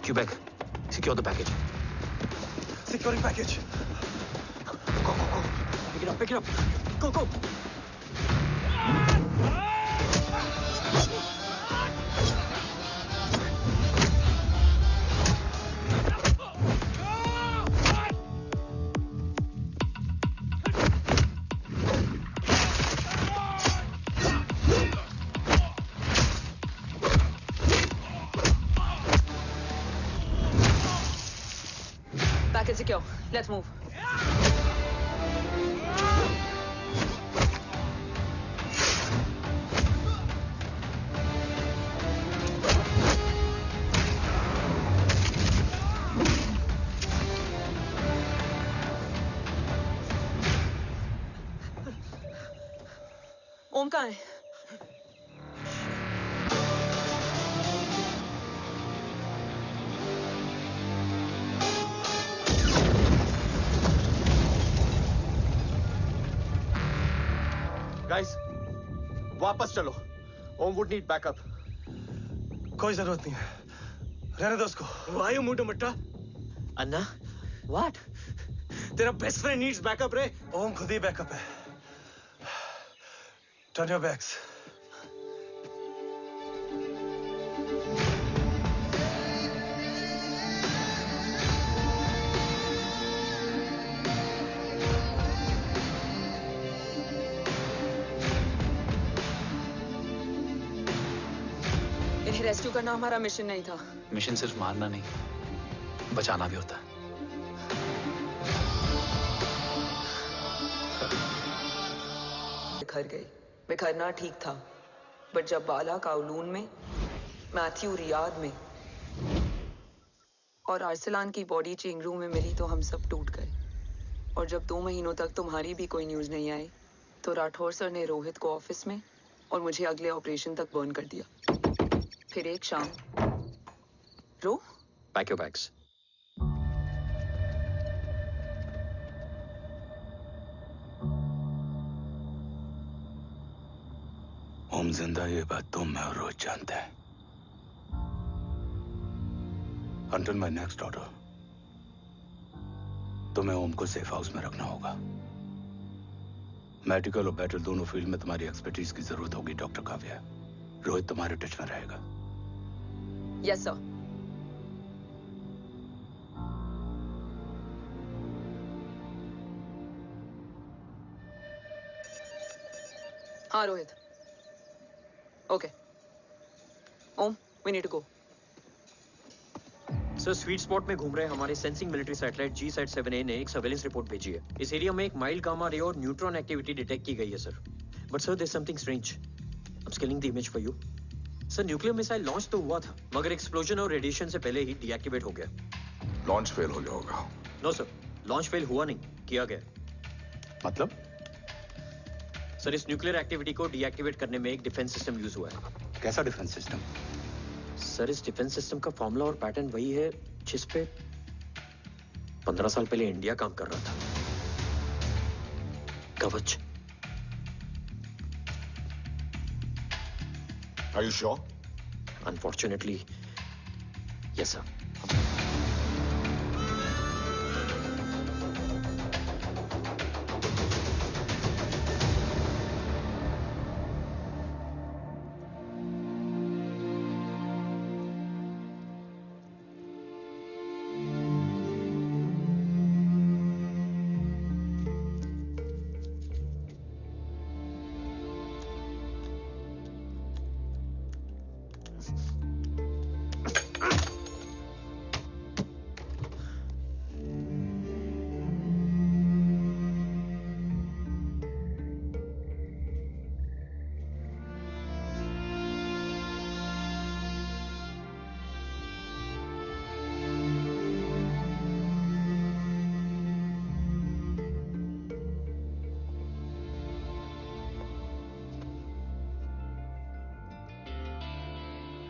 Quebec, secure the package. Securing package. Go, go, go. Pick it up, pick it up. Go, go. secure. Let's move. ओम कहाँ है? गाइस, वापस चलो। Om would need backup. कोई जरूरत नहीं है, रहने दो उसको। वायु मुंडो मट्टा। अन्ना, व्हाट? तेरा बेस्ट फ्रेंड नीड्स बैकअप रे। ओम खुद ही बैकअप है। Turn your backs. इन्हें रेस्क्यू करना हमारा मिशन नहीं था। मिशन सिर्फ मारना नहीं, बचाना भी होता है। बिखर गई। बिखरना ठीक था, बट जब बाला काउलून में, मैथ्यू रियाद में और अरसलान की बॉडी चेंज रूम में मिली तो हम सब टूट गए। और जब 2 महीनों तक तुम्हारी भी कोई न्यूज नहीं आई तो राठौर सर ने रोहित को ऑफिस में और मुझे अगले ऑपरेशन तक बर्न कर दिया। फिर एक शाम रो पैक योर बैग्स। ओम जिंदा, ये बात तुम मैं और रोज जानते हैं। Until my next order, तुम्हें ओम को सेफ हाउस में रखना होगा। मेडिकल और बैटल दोनों फील्ड में तुम्हारी एक्सपर्टीज की जरूरत होगी डॉक्टर काव्या। रोहित तुम्हारे टच में रहेगा। Yes sir. हाँ Rohit. Okay Om, we need to go. Sir, sweet spot में घूम रहे हमारे सेंसिंग मिलिट्री सैटेलाइट GSAT-7A ने एक सर्वेलेंस रिपोर्ट भेजी है। इस एरिया में एक माइल्ड गामा रे और न्यूट्रॉन एक्टिविटी डिटेक्ट की गई है sir. But sir, there is something strange. I am scanning the image for you. Sir, nuclear missile launch तो हुआ था, मगर एक्सप्लोजन और रेडिएशन से पहले ही डीएक्टिवेट हो गया। लॉन्च फेल हो गया होगा। नो सर, लॉन्च फेल हुआ नहीं, किया गया। मतलब? सर, इस न्यूक्लियर एक्टिविटी को डीएक्टिवेट करने में एक डिफेंस सिस्टम यूज हुआ है। कैसा डिफेंस सिस्टम? सर, इस डिफेंस सिस्टम का फॉर्मूला और पैटर्न वही है जिस पे 15 साल पहले इंडिया काम कर रहा था। कवच। Are you sure? Unfortunately, yes sir.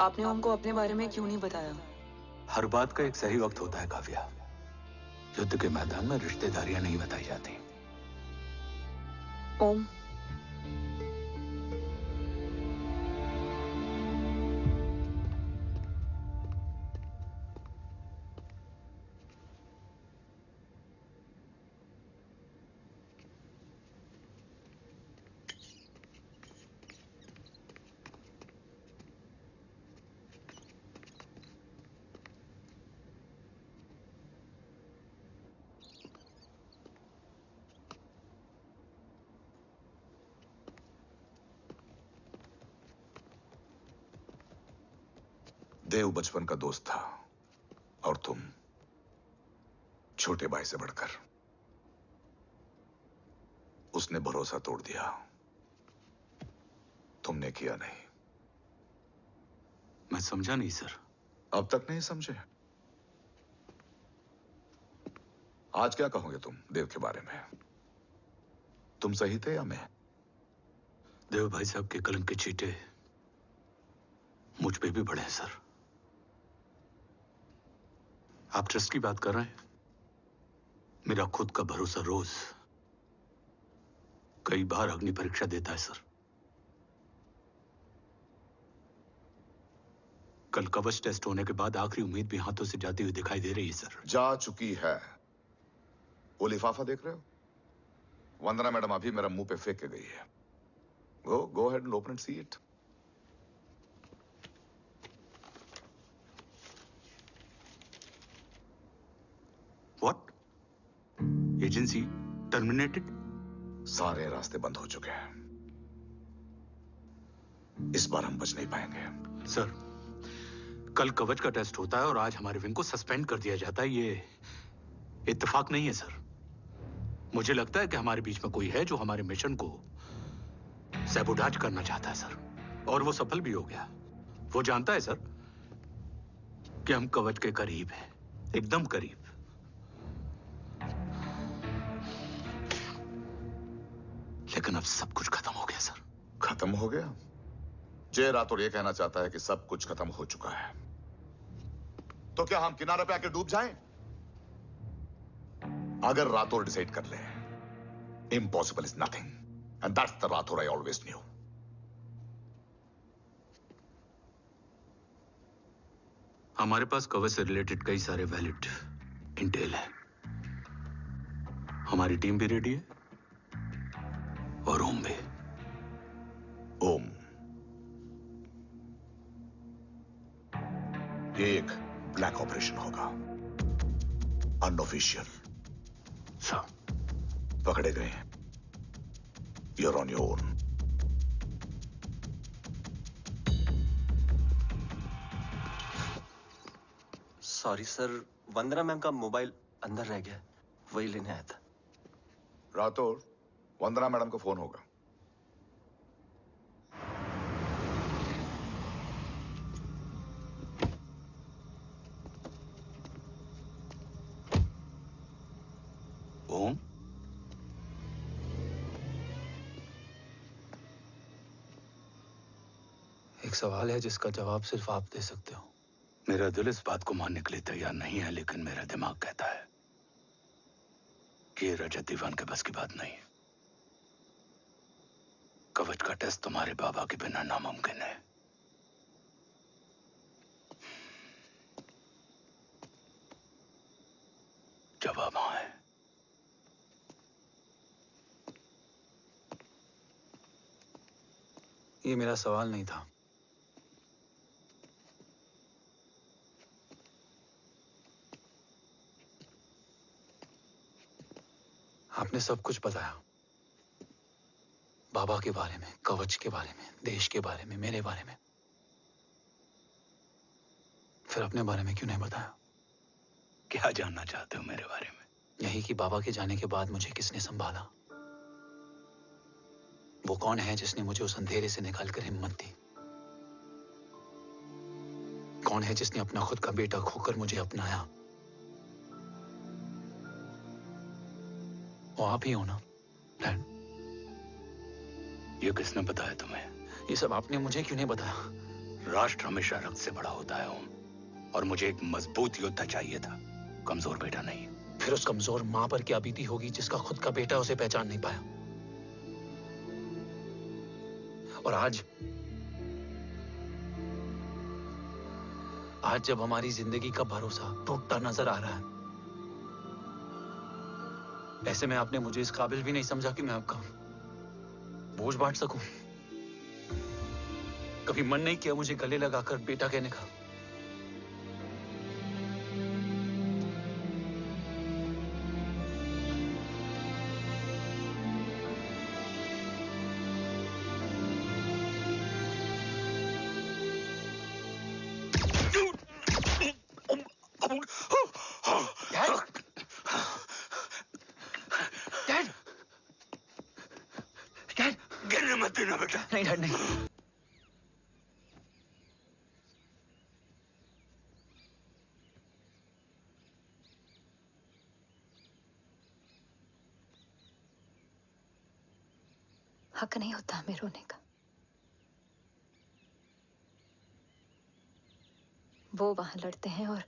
आपने ओम को अपने बारे में क्यों नहीं बताया? हर बात का एक सही वक्त होता है काव्या। युद्ध के मैदान में रिश्तेदारियां नहीं बताई जाती। ओम, देव बचपन का दोस्त था और तुम छोटे भाई से बढ़कर उसने भरोसा तोड़ दिया। तुमने किया नहीं। मैं समझा नहीं सर। अब तक नहीं समझे? आज क्या कहोगे तुम देव के बारे में? तुम सही थे या मैं? देव भाई साहब के कलंक के चीटे मुझ पे भी बड़े हैं सर। आप ट्रस्ट की बात कर रहे हैं? मेरा खुद का भरोसा रोज कई बार अग्नि परीक्षा देता है सर। कल कवच टेस्ट होने के बाद आखिरी उम्मीद भी हाथों से जाती हुई दिखाई दे रही है सर। जा चुकी है। वो लिफाफा देख रहे हो? वंदना मैडम अभी मेरा मुंह पे फेंक के गई है। Go ahead and open and see it. What? Agency terminated? सारे रास्ते बंद हो चुके हैं। इस बार हम बच नहीं पाएंगे। सर, कल कवच का टेस्ट होता है और आज हमारे विंग को सस्पेंड कर दिया जाता है। ये इत्तेफाक नहीं है सर। मुझे लगता है कि हमारे बीच में कोई है जो हमारे मिशन को सैबोटाज करना चाहता है सर, और वो सफल भी हो गया। वो जानता है सर कि हम कवच के करीब हैं, एकदम करीब। लेकिन अब सब कुछ खत्म हो गया सर। खत्म हो गया? जय राठौर ये कहना चाहता है कि सब कुछ खत्म हो चुका है। तो क्या हम किनारे पे आके डूब जाएं? अगर राठौर डिसाइड कर ले, impossible is nothing, and that's the Rathore I always new. हमारे पास कवच से रिलेटेड कई सारे वैलिड इंटेल है। हमारी टीम भी रेडी है और ओम भी। ओम, ये एक ब्लैक ऑपरेशन होगा, अनऑफिशियल। सर, पकड़े गए, you're on your own. Sorry sir, Vandana ma'am का मोबाइल अंदर रह गया, वही लेने आया था। राठौर, वंदना मैडम को फोन होगा। ओम, एक सवाल है जिसका जवाब सिर्फ आप दे सकते हो। मेरा दिल इस बात को मानने के लिए तैयार नहीं है, लेकिन मेरा दिमाग कहता है कि ये रजत दीवान के बस की बात नहीं है। कवच का टेस्ट तुम्हारे बाबा के बिना नामुमकिन है। जवाब हाँ है। ये मेरा सवाल नहीं था। आपने सब कुछ बताया, बाबा के बारे में, कवच के बारे में, देश के बारे में, मेरे बारे में। फिर अपने बारे में क्यों नहीं बताया? क्या जानना चाहते हो मेरे बारे में? यही कि बाबा के जाने के बाद मुझे किसने संभाला? वो कौन है जिसने मुझे उस अंधेरे से निकालकर हिम्मत दी? कौन है जिसने अपना खुद का बेटा खोकर मुझे अपनाया? वो आप ही हो ना, डैड? ये किसने बताया तुम्हें? ये सब आपने मुझे क्यों नहीं बताया? राष्ट्र हमेशा रक्त से बड़ा होता है ओम, और मुझे एक मजबूत योद्धा चाहिए था, कमजोर बेटा नहीं। फिर उस कमजोर मां पर क्या बीती होगी जिसका खुद का बेटा उसे पहचान नहीं पाया? और आज जब हमारी जिंदगी का भरोसा टूटता नजर आ रहा है, ऐसे में आपने मुझे इस काबिल भी नहीं समझा कि मैं आपका बोझ बांट सकूं। कभी मन नहीं किया मुझे गले लगाकर बेटा कहने का? गिरने मत देना बेटा। नहीं डैड नहीं। हक नहीं होता हमें रोने का। वो वहां लड़ते हैं और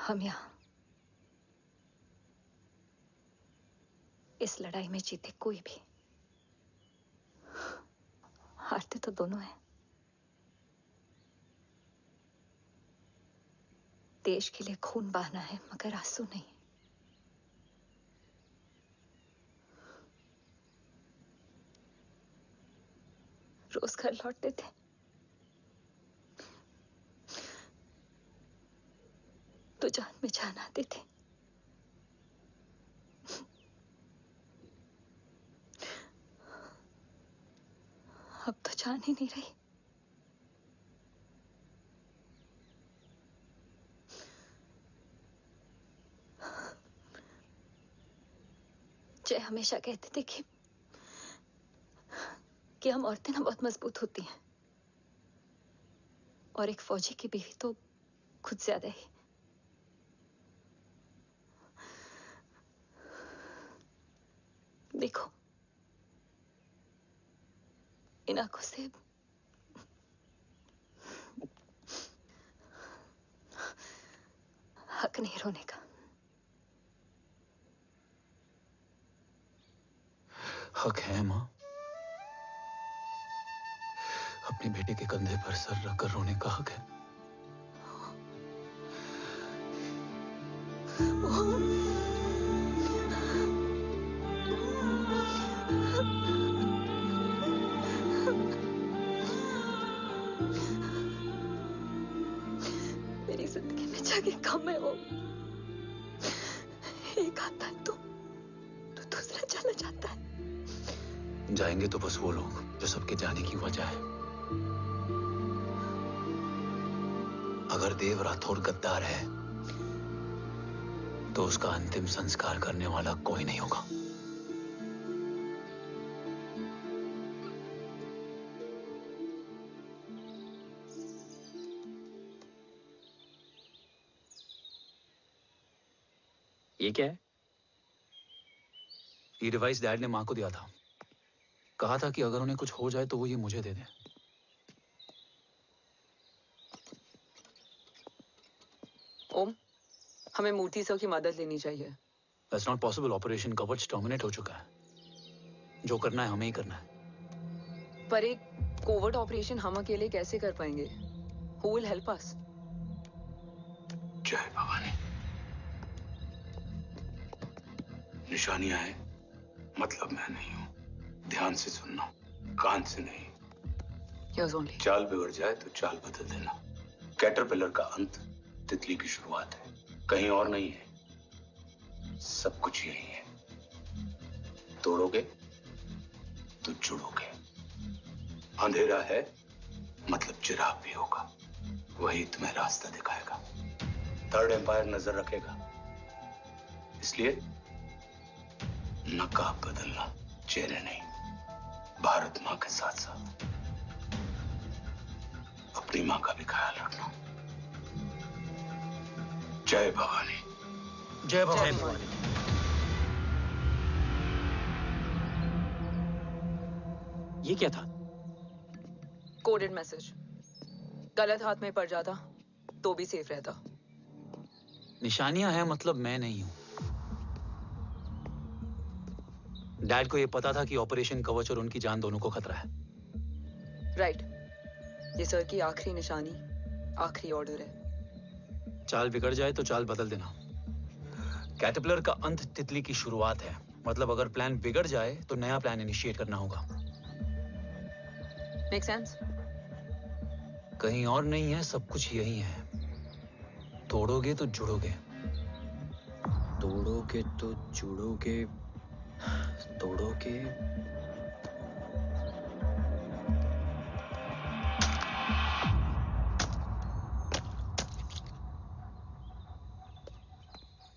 हम यहाँ। इस लड़ाई में जीते कोई भी, हारते तो दोनों हैं। देश के लिए खून बहाना है मगर आंसू नहीं। रोज घर लौटते थे तो जान में जान आती थी। अब तो जान ही नहीं रही। जय हमेशा कहते थे कि हम औरतें ना बहुत मजबूत होती हैं और एक फौजी की बीवी तो खुद ज्यादा ही। देखो इन आंखों से हक नहीं रोने का। हक है माँ। अपने बेटे के कंधे पर सर रखकर रोने का हक है। मेरी जिंदगी में जगह कम है वो। एक आता है तो दूसरा चला जाता है। जाएंगे तो बस वो लोग जो सबके जाने की वजह है। अगर देव राठौर गद्दार है तो उसका अंतिम संस्कार करने वाला कोई नहीं होगा। ये क्या है? ये डिवाइस डैड ने मां को दिया था। कहा था कि अगर उन्हें कुछ हो जाए तो वो ये मुझे दे दें। ओम, हमें मूर्ति सर की मदद लेनी चाहिए। That's not possible. ऑपरेशन कवच टर्मिनेट हो चुका है। जो करना है हमें ही करना है। पर एक कोवर्ट ऑपरेशन हम अकेले कैसे कर पाएंगे? Who will help us? जय भवानी। निशानियां हैं, मतलब मैं नहीं हूं। ध्यान से सुनना, कान से नहीं। Yes, only. चाल बिगड़ जाए तो चाल बदल देना। कैटरपिलर का अंत तितली की शुरुआत है, कहीं और नहीं है। सब कुछ यही है। तोड़ोगे तो जुड़ोगे। अंधेरा है मतलब चिराग भी होगा, वही तुम्हें रास्ता दिखाएगा। थर्ड एम्पायर नजर रखेगा, इसलिए नकाब बदलना, चेहरे नहीं। भारत मां के साथ साथ अपनी मां का भी ख्याल रखना। जय भवानी। जय भवानी। ये क्या था? Coded message. गलत हाथ में पड़ जाता तो भी सेफ रहता। निशानियां हैं मतलब मैं नहीं हूं। डैड को यह पता था कि ऑपरेशन कवच और उनकी जान दोनों को खतरा है। राइट। ये सर की आखिरी निशानी, आखिरी ऑर्डर है। चाल बिगड़ जाए तो चाल बदल देना। कैटरपिलर का अंत तितली की शुरुआत है, मतलब अगर प्लान बिगड़ जाए तो नया प्लान इनिशिएट करना होगा। Make sense? कहीं और नहीं है, सब कुछ यही है। तोड़ोगे तो जुड़ोगे। तोड़ोगे तो जुड़ोगे। तोड़ोगे।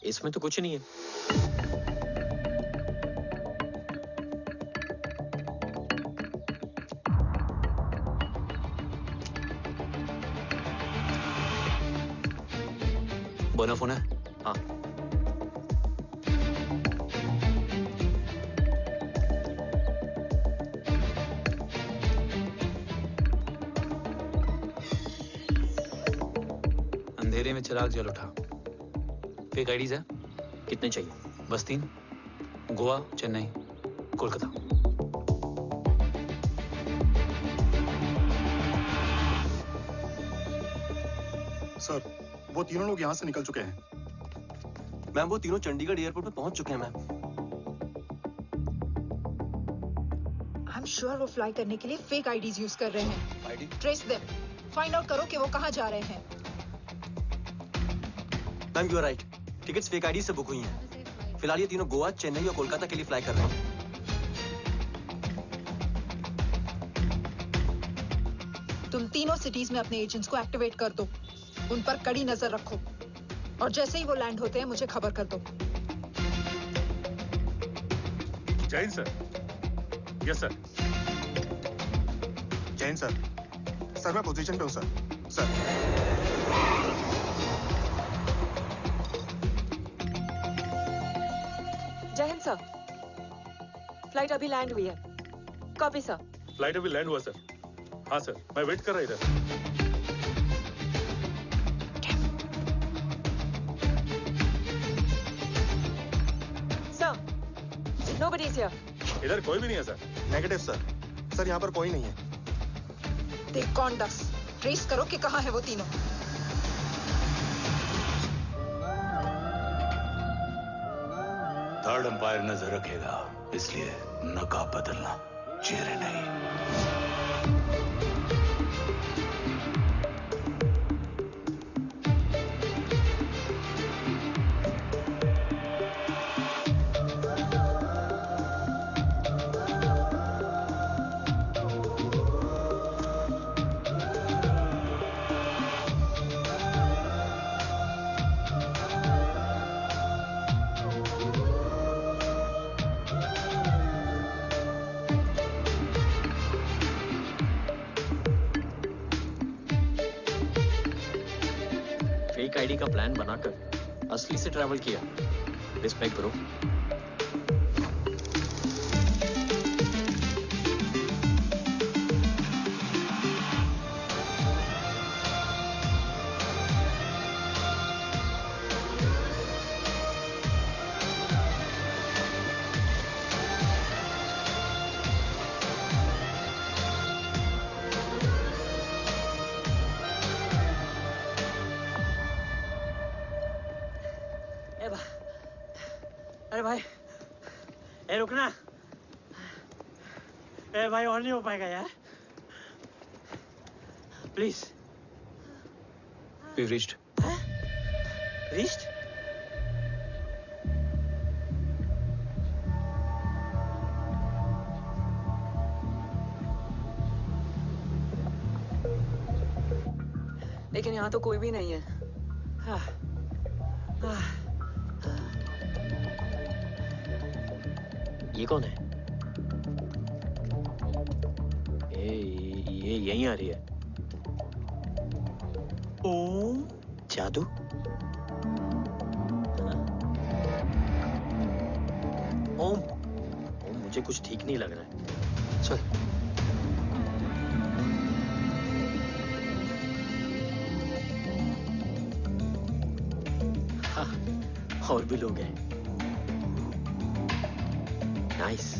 इसमें तो कुछ नहीं है। बर्नर फोन है? हाँ। अंधेरे में चिराग जल उठा। फेक आईडीज है? कितने चाहिए? बस 3। गोवा, चेन्नई, कोलकाता। सर, वो तीनों लोग यहाँ से निकल चुके हैं। मैम वो तीनों चंडीगढ़ एयरपोर्ट पे पहुंच चुके हैं मैम। आई एम श्योर वो फ्लाई करने के लिए फेक आईडीज यूज कर रहे हैं। ID? Trace them. Find out करो कि वो कहाँ जा रहे हैं। Ma'am you are right. Tickets fake ID से बुक हुई हैं। फिलहाल ये तीनों गोवा, चेन्नई और कोलकाता के लिए फ्लाई कर रहे हैं। तुम तीनों सिटीज में अपने एजेंट्स को एक्टिवेट कर दो। उन पर कड़ी नजर रखो और जैसे ही वो लैंड होते हैं मुझे खबर कर दो। Jain sir. Yes sir. Jain sir. Sir मैं पोजीशन पे हूँ सर। सर। जय हिंद सर। फ्लाइट अभी लैंड हुई है। Copy sir. फ्लाइट अभी लैंड हुआ सर। हाँ सर, मैं वेट कर रहा इधर। Nobody is here. इधर कोई भी नहीं है सर। Negative sir. सर यहाँ पर कोई नहीं है। देख कौन दस। ट्रेस करो कि कहाँ है वो तीनों। थर्ड अंपायर नजर रखेगा, इसलिए नकाब बदलना, चेहरे नहीं। आईडी का प्लान बनाकर असली से ट्रैवल किया। Respect bro. अरे भाई, ए रुकना। ए भाई और नहीं हो पाएगा यार। प्लीज। We've reached. Reached? लेकिन यहाँ तो कोई भी नहीं है। ये कौन है? ये यहीं आ रही है। ओम जादू? ओम मुझे कुछ ठीक नहीं लग रहा है। चल। हाँ, और भी लोग हैं। नाइस।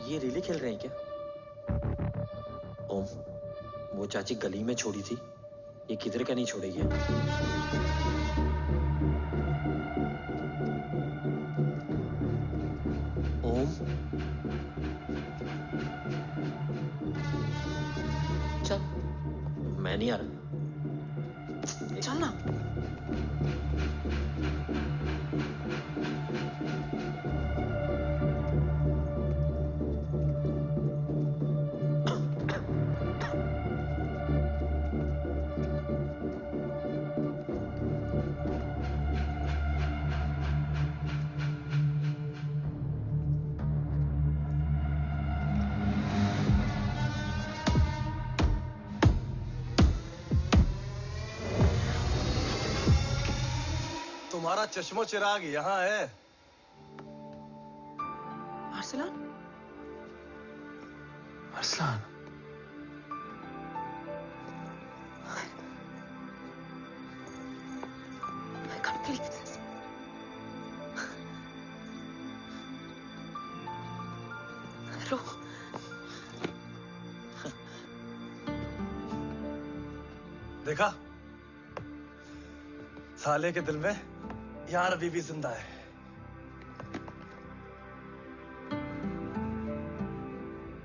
ये रिले खेल रहे हैं क्या? ओम, वो चाची गली में छोड़ी थी, ये किधर का नहीं छोड़ेगी। ओम, चल, मैं नहीं आ रहा। चल ना। तुम्हारा चश्मो चिराग यहाँ है। Arsalan? Arsalan, I can't believe this. रो। देखा, साले के दिल में यार अभी भी जिंदा है।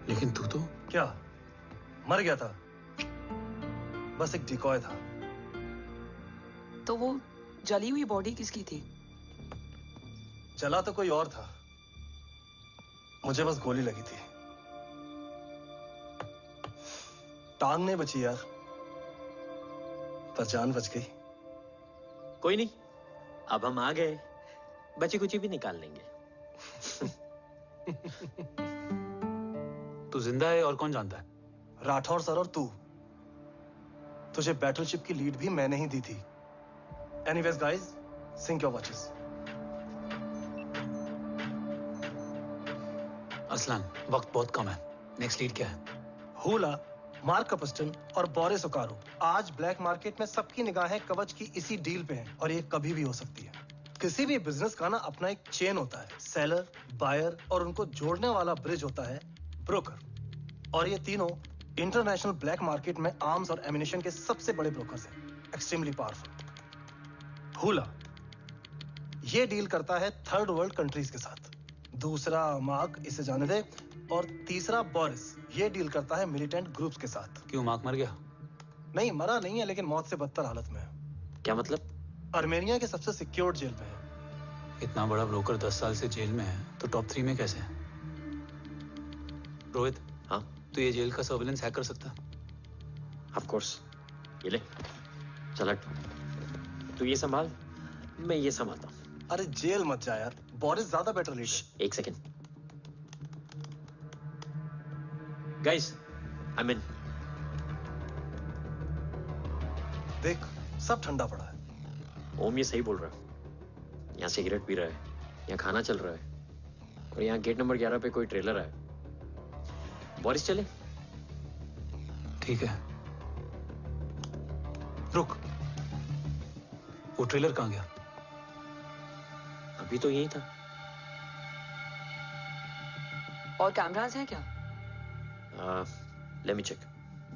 लेकिन तू तो क्या मर गया था? बस एक डिकॉय था। तो वो जली हुई बॉडी किसकी थी? चला तो कोई और था, मुझे बस गोली लगी थी। टांग नहीं बची यार, पर जान बच गई। कोई नहीं, अब हम आ गए, बची कुची भी निकाल लेंगे। तू जिंदा है और कौन जानता है? राठौर सर और तू। तुझे बैटलशिप की लीड भी मैंने ही दी थी। Anyways guys, sync your watches. Aslan, वक्त बहुत कम है। नेक्स्ट लीड क्या है? हुला, मार्क कपस्टन और बोरिस ओकारो। आज ब्लैक मार्केट में सबकी निगाहें कवच की इसी डील पे हैं और ये कभी भी हो सकती है। किसी भी बिजनेस का ना अपना एक चेन होता है, सेलर, बायर और उनको जोड़ने वाला ब्रिज होता है ब्रोकर। और ये तीनों इंटरनेशनल ब्लैक मार्केट में आर्म्स और एमिनेशन के सबसे बड़े ब्रोकर्स हैं, एक्सट्रीमली पावरफुल। हुला ये डील करता है थर्ड वर्ल्ड कंट्रीज के साथ। दूसरा मार्क, इसे जाने दे। और तीसरा बोरिस, ये डील करता है मिलिटेंट ग्रुप्स के साथ। क्यों, मार्क मर गया? नहीं, मरा नहीं है, लेकिन मौत से बदतर हालत में है। क्या मतलब? आर्मेनिया के सबसे सिक्योर्ड जेल में है। इतना बड़ा ब्रोकर 10 साल से जेल में है, तो टॉप 3 में कैसे है? रोहित, हाँ, तो ये जेल का सर्विलेंस हैक कर सकता है? Of course. ये ले, चल हट। तू ये संभाल, मैं ये संभालता हूँ। अरे जेल मत जा यार, बोरिस ज्यादा बेटर लीडर। एक सेकेंड। गाइस, आई मीन, देख, सब ठंडा पड़ा है। ओम ये सही बोल रहा है। यहाँ सिगरेट पी रहा है, यहाँ खाना चल रहा है, और यहाँ गेट नंबर 11 पे कोई ट्रेलर है। बोरिस चले? ठीक है, रुक, वो ट्रेलर कहाँ गया? अभी तो यही था। और कैमरास हैं क्या? Let me check.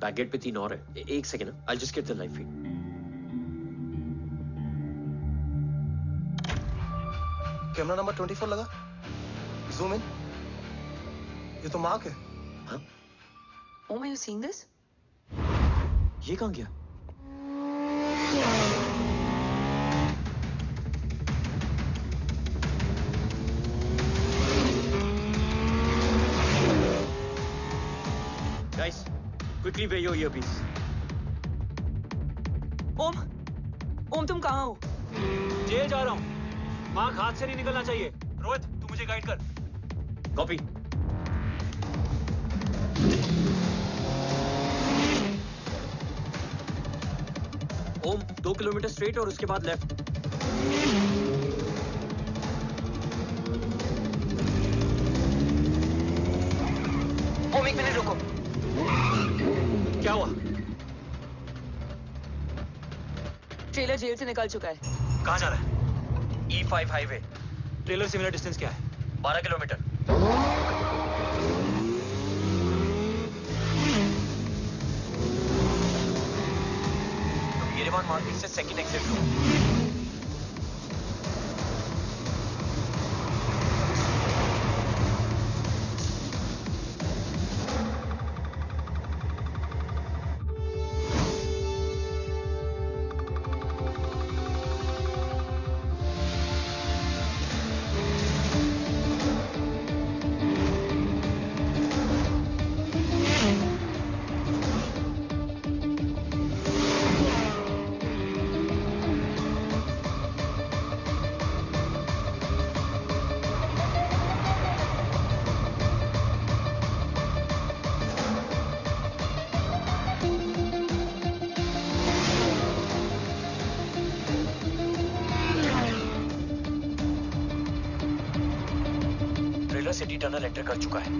Back gate पे 3 और है। एक second, I just get the live feed. Camera number 24 लगा, जूम इन। ये तो मार्क है। हाँ? Oh, are you seeing this? ये कहाँ गया? Guys, quickly wear your earpiece. ओम, तुम कहाँ हो? जेल जा रहा हूँ। मार्क हाथ से नहीं निकलना चाहिए। रोहित, तू मुझे गाइड कर। कॉपी। ओम, 2 किलोमीटर स्ट्रेट और उसके बाद लेफ्ट। ओम, 1 मिनट रुको। क्या हुआ? ट्रेलर जेल से निकल चुका है। कहाँ जा रहा है? E5 highway. ट्रेलर से मेरा डिस्टेंस क्या है? 12 किलोमीटर। येरेवान मार्केट से सेकंड एक्सिट लो। न्यूक्लियर सिटी टनल एंटर कर चुका है।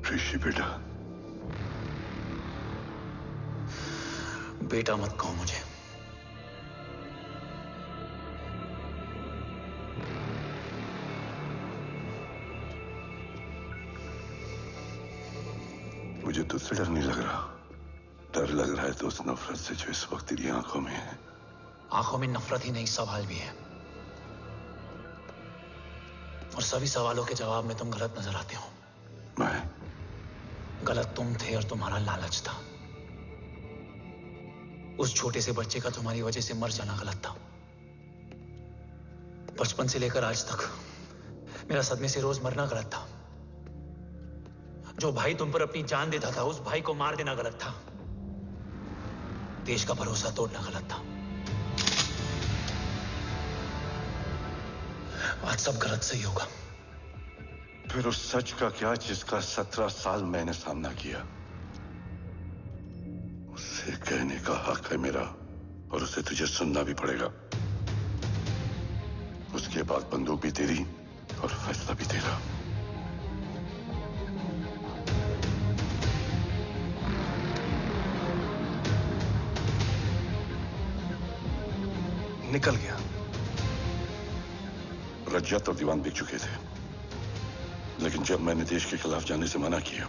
ऋषि बेटा, बेटा मत कहो मुझे। मुझे तुझसे डर नहीं लग रहा, डर लग रहा है तो उस नफरत से जो इस वक्त तेरी आंखों में है। आंखों में नफरत ही नहीं, सवाल भी है, और सभी सवालों के जवाब में तुम गलत नजर आते हो। मैं गलत तुम थे और तुम्हारा लालच था। उस छोटे से बच्चे का तुम्हारी वजह से मर जाना गलत था। बचपन से लेकर आज तक मेरा सदमे से रोज मरना गलत था। जो भाई तुम पर अपनी जान देता था, उस भाई को मार देना गलत था। देश का भरोसा तोड़ना गलत था। आज सब गलत सही होगा। फिर उस सच का क्या जिसका 17 साल मैंने सामना किया? उसे कहने का हक है मेरा, और उसे तुझे सुनना भी पड़ेगा। उसके बाद बंदूक भी तेरी और फैसला भी तेरा। निकल गया। रज्जत और दीवान बिक चुके थे, लेकिन जब मैंने देश के खिलाफ जाने से मना किया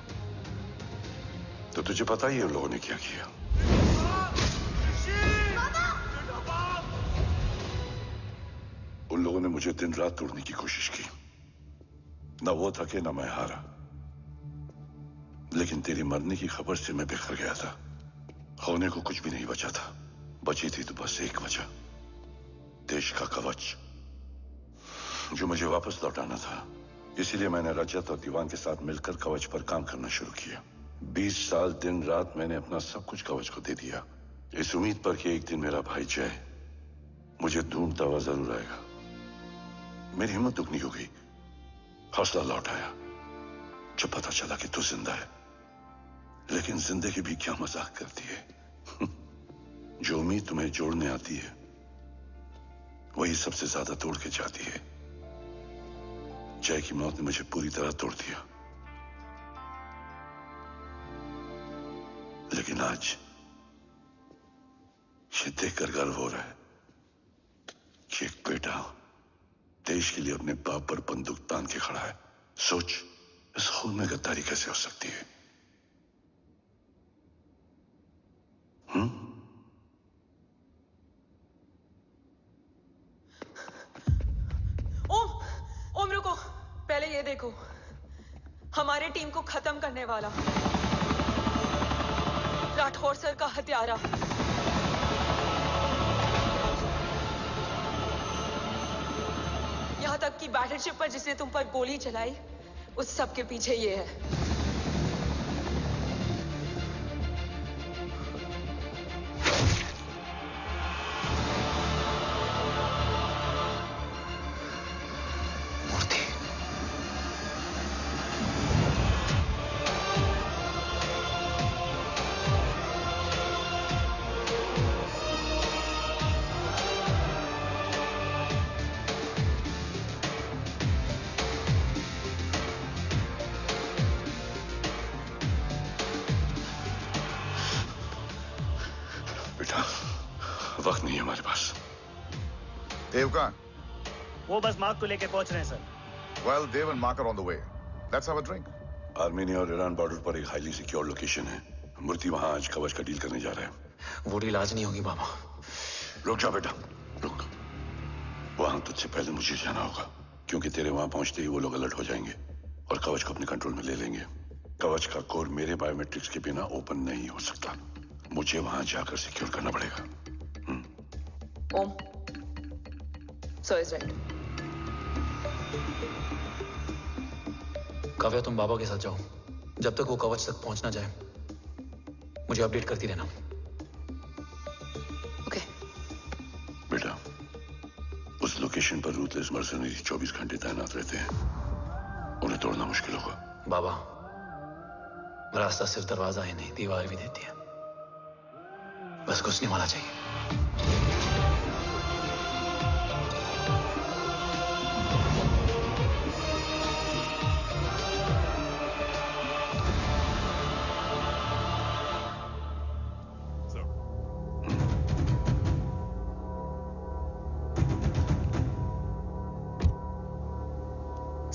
तो तुझे पता ही है उन लोगों ने क्या किया। उन लोगों ने मुझे दिन रात तोड़ने की कोशिश की। ना वो थके ना मैं हारा, लेकिन तेरी मरने की खबर से मैं बिखर गया था। होने को कुछ भी नहीं बचा था। बची थी तो बस एक वजह, देश का कवच, जो मुझे वापस लौटाना था। इसीलिए मैंने रजत और दीवान के साथ मिलकर कवच पर काम करना शुरू किया। 20 साल दिन रात मैंने अपना सब कुछ कवच को दे दिया, इस उम्मीद पर कि एक दिन मेरा भाई जय मुझे ढूंढता हुआ जरूर आएगा। मेरी हिम्मत दुगनी हो गई, हौसला लौट आया जब पता चला कि तू जिंदा है। लेकिन जिंदगी भी क्या मजाक करती है। जो उम्मीद तुम्हें जोड़ने आती है वही सबसे ज्यादा तोड़ के जाती है। जय की मौत ने मुझे पूरी तरह तोड़ दिया, लेकिन आज ये देखकर गर्व हो रहा है कि एक बेटा देश के लिए अपने बाप पर बंदूक तान के खड़ा है। सोच, इस खून में गद्दारी कैसे हो सकती है? ओम रुको, पहले ये देखो, हमारे टीम को खत्म करने वाला राठौर सर का हत्यारा। यहां तक कि बैटलशिप पर जिसने तुम पर गोली चलाई, उस सब के पीछे ये है। वक्त नहीं है हमारे पास। देव कहाँ? वो बस मार्क को लेके पहुंच रहे हैं sir. Well, Dev and Mark are on the way. Let's have a drink. Armenia और ईरान बॉर्डर पर एक हाईली सिक्योर लोकेशन है। मूर्ति वहां आज कवच का डील करने जा रहे हैं। वो डील आज नहीं होगी बाबा। रुक जा बेटा, रुक। वहां तुझसे पहले मुझे जाना होगा, क्योंकि तेरे वहां पहुंचते ही वो लोग अलर्ट हो जाएंगे और कवच को अपने कंट्रोल में ले लेंगे। कवच का कोर मेरे बायोमेट्रिक्स के बिना ओपन नहीं हो सकता। मुझे वहां जाकर सिक्योर करना पड़ेगा। ओम, सर इज राइट। काव्या, तुम बाबा के साथ जाओ। जब तक वो कवच तक पहुंच ना जाए मुझे अपडेट करती रहना। ओके। बेटा, उस लोकेशन पर रूथलेस मर्सनरी 24 घंटे तैनात रहते हैं। उन्हें तोड़ना मुश्किल होगा। बाबा, रास्ता सिर्फ दरवाजा ही नहीं, दीवार भी देती है। बस घुसने वाला चाहिए।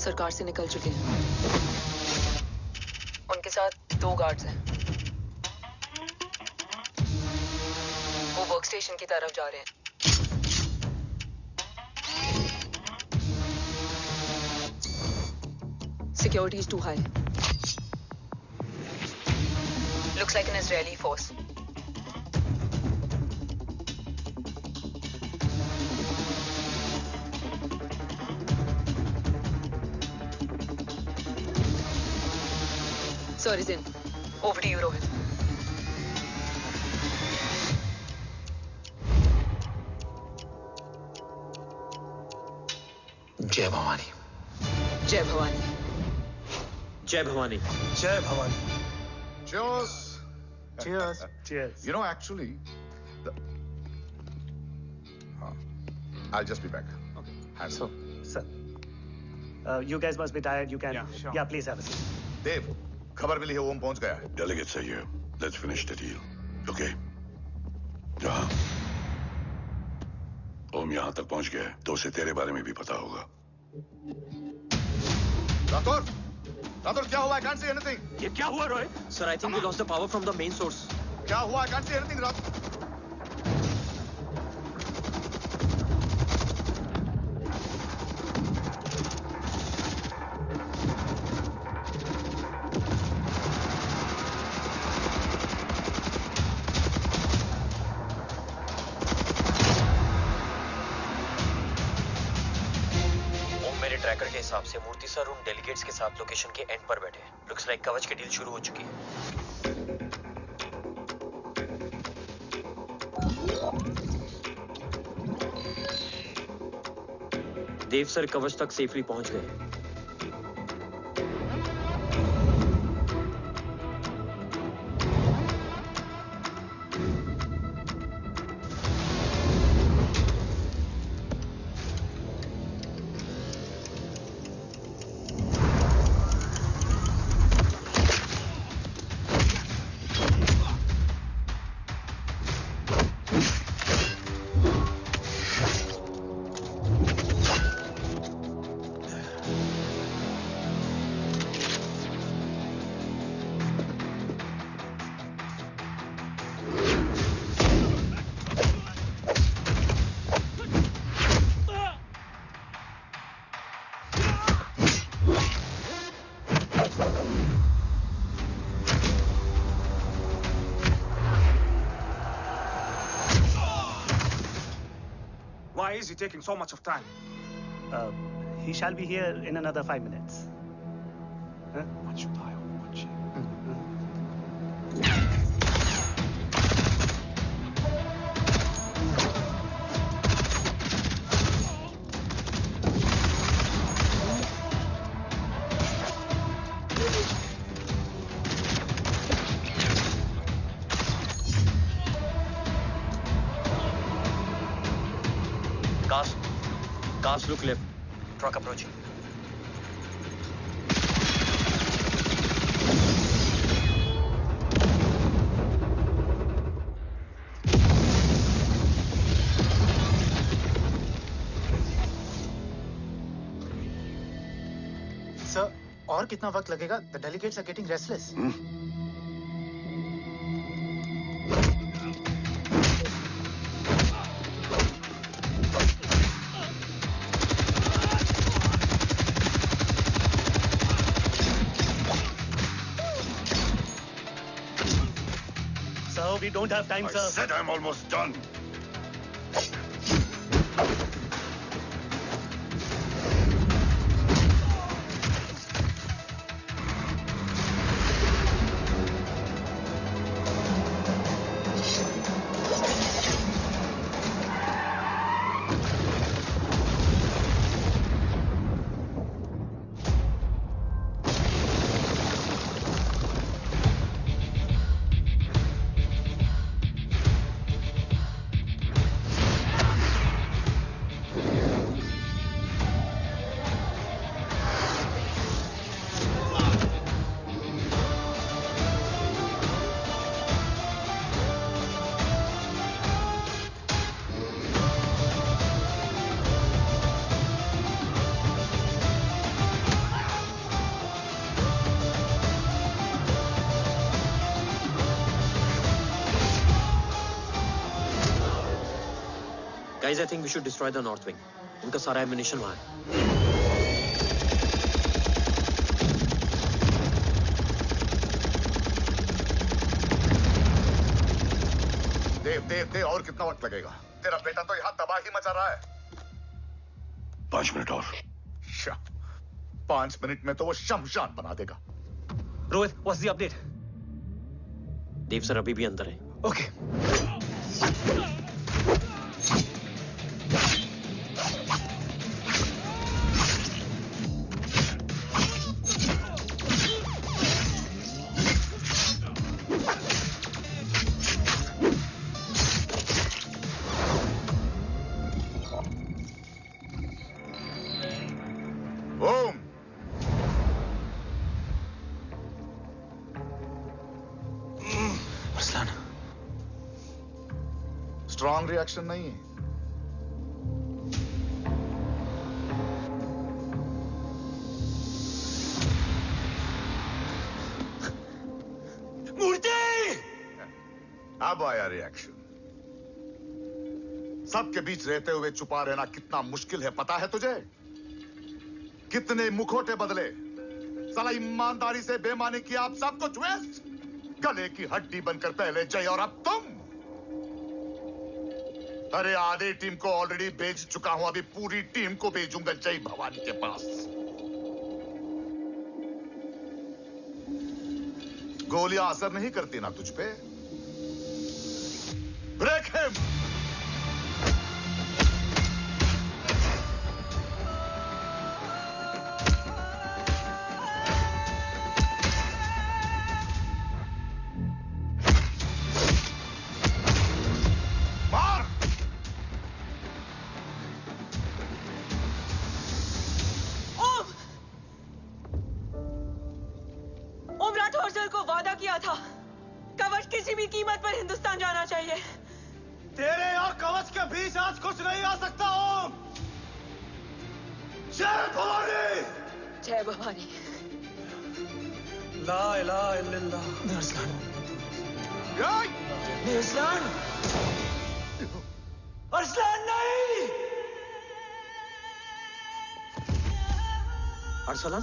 सरकार से निकल चुके हैं। उनके साथ 2 गार्ड्स हैं। वो वर्क स्टेशन की तरफ जा रहे हैं। Security is too high. Looks like an Israeli force. Sir is in. Over to you, Rohit. जय भवानी। जय भवानी। जय भवानी। जय Bhavani. Cheers. Cheers. Cheers. You know, actually, I'll just be back. Okay. Hands So, sir, you guys must be tired. You can. Yeah, sure. Yeah, please have a seat. देव, खबर मिली है ओम पहुंच गया है। Delegate सही है। Let's finish the deal. Okay. जहां ओम यहां तक पहुंच गया है तो उसे तेरे बारे में भी पता होगा। राठौर, राठौर क्या हुआ? I can't see anything. ये क्या हुआ Rohit? Sir, I think we lost the power from the main source. क्या हुआ? I can't see anything, Rathore. Tracker के हिसाब से मूर्ति सर उन डेलीगेट्स के साथ लोकेशन के एंड पर बैठे हैं। लुक्स लाइक कवच की डील शुरू हो चुकी है। देव सर कवच तक सेफली पहुंच गए। Why is he taking so much of time? He shall be here in another 5 minutes. Huh? What should I watch? Cars look left. Truck approaching. Sir, और कितना वक्त लगेगा? The delegates are getting restless. We don't have time, sir. I said I'm almost done. Guys, I think we should destroy the North Wing. उनका सारा ammunition वहाँ है। देव और कितना वक्त लगेगा? तेरा बेटा तो यहाँ तबाही मचा रहा है। 5 मिनट और। 5 मिनट में तो वो शमशान बना देगा। Rohit, what's the update? Dev sir अभी भी अंदर है। Okay. स्ट्रॉन्ग रिएक्शन नहीं है। मूर्ति! अब आया रिएक्शन। सबके बीच रहते हुए छुपा रहना कितना मुश्किल है पता है तुझे? कितने मुखौटे बदले, साला ईमानदारी से बेमानी किया आप सब कुछ वेस्ट। गले की हड्डी बनकर पहले जय और अब तुम। अरे आधे टीम को ऑलरेडी भेज चुका हूं, अभी पूरी टीम को भेजूंगा जय भवानी के पास। गोलियां असर नहीं करती ना तुझ पे? Break him! तेरे और कवच के बीच आज कुछ नहीं आ सकता ओम। जय भवानी। जय भवानी। ला इलाहा इल्लल्लाह। अरसलान। अरसलान। अरसलान नहीं। Arsalan?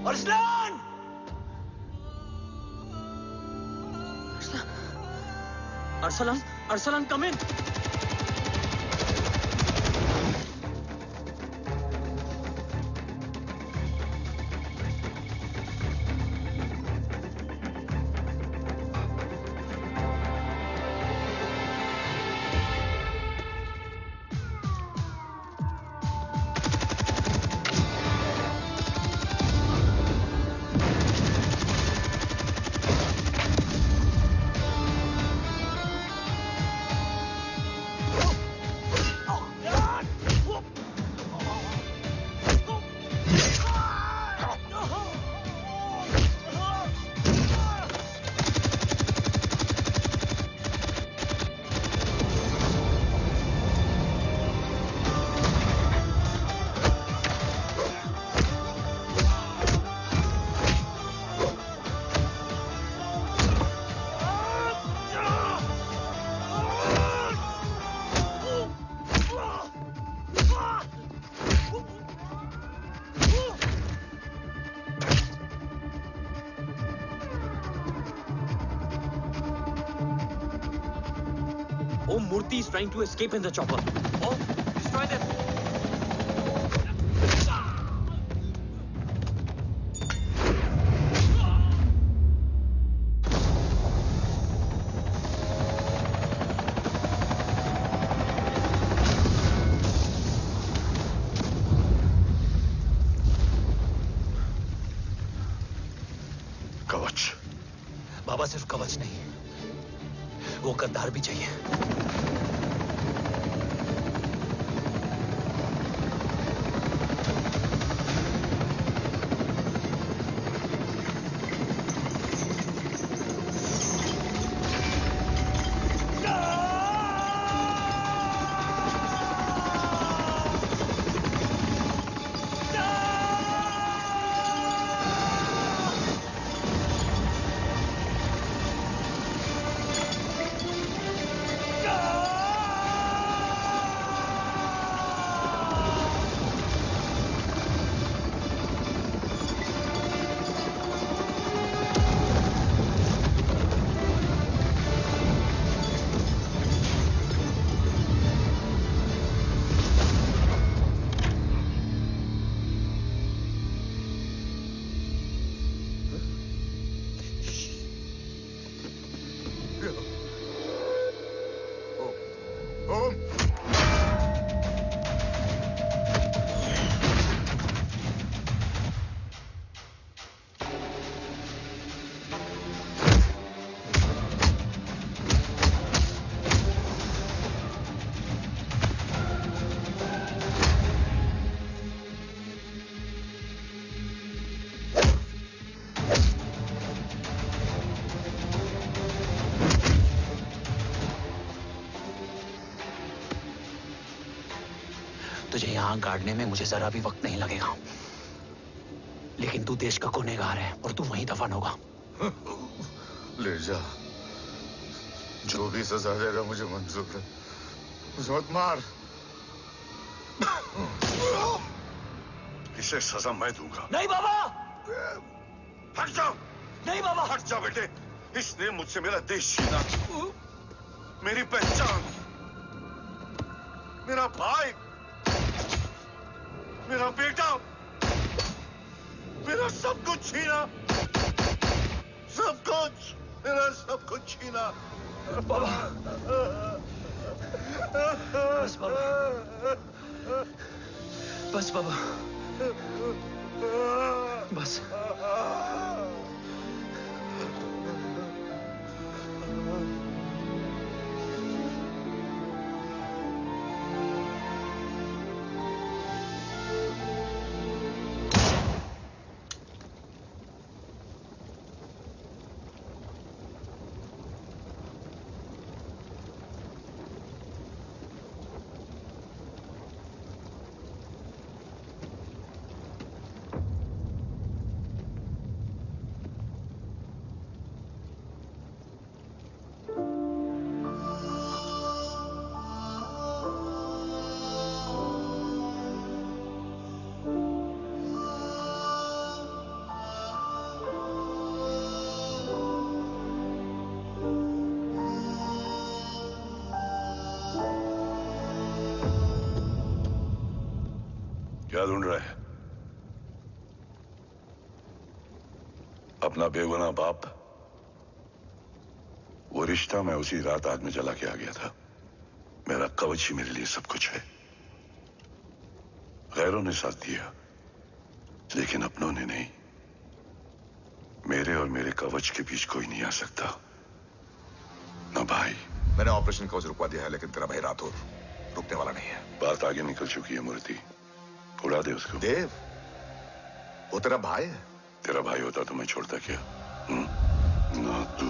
Arsalan! Arsalan, Arsalan, come in. Murthy is trying to escape in the chopper. Oh, destroy them. कवच। बाबा सिर्फ कवच नहीं, वो गद्दार भी चाहिए। आंख गाड़ने में मुझे जरा भी वक्त नहीं लगेगा, लेकिन तू देश का गुनहगार है और तू वहीं दफन होगा। ले जा, जो भी सजा देगा मुझे मंजूर है, मुझे मत मार। इसे सजा मैं दूंगा। नहीं बाबा, हट जाओ। नहीं बाबा, हट जा बेटे। इसने मुझसे मेरा देश छीना, मेरी पहचान, मेरा भाई, मेरा बेटा, मेरा सब कुछ छीना, सब कुछ, मेरा सब कुछ छीना। बाबा, बस बाबा, बस बाबा, बस। क्या ढूंढ रहा है? अपना बेगुनाह बाप। वो रिश्ता मैं उसी रात आग में जला के आ गया था। मेरा कवच ही मेरे लिए सब कुछ है। गैरों ने साथ दिया, लेकिन अपनों ने नहीं। मेरे और मेरे कवच के बीच कोई नहीं आ सकता। ना भाई। मैंने ऑपरेशन कवच रुकवा दिया है, लेकिन तेरा भाई राठौर रुकने वाला नहीं है। बात आगे निकल चुकी है मूर्ति, उड़ा दे उसको। देव, वो तेरा भाई है। तेरा भाई होता तो मैं छोड़ता क्या? ना तू।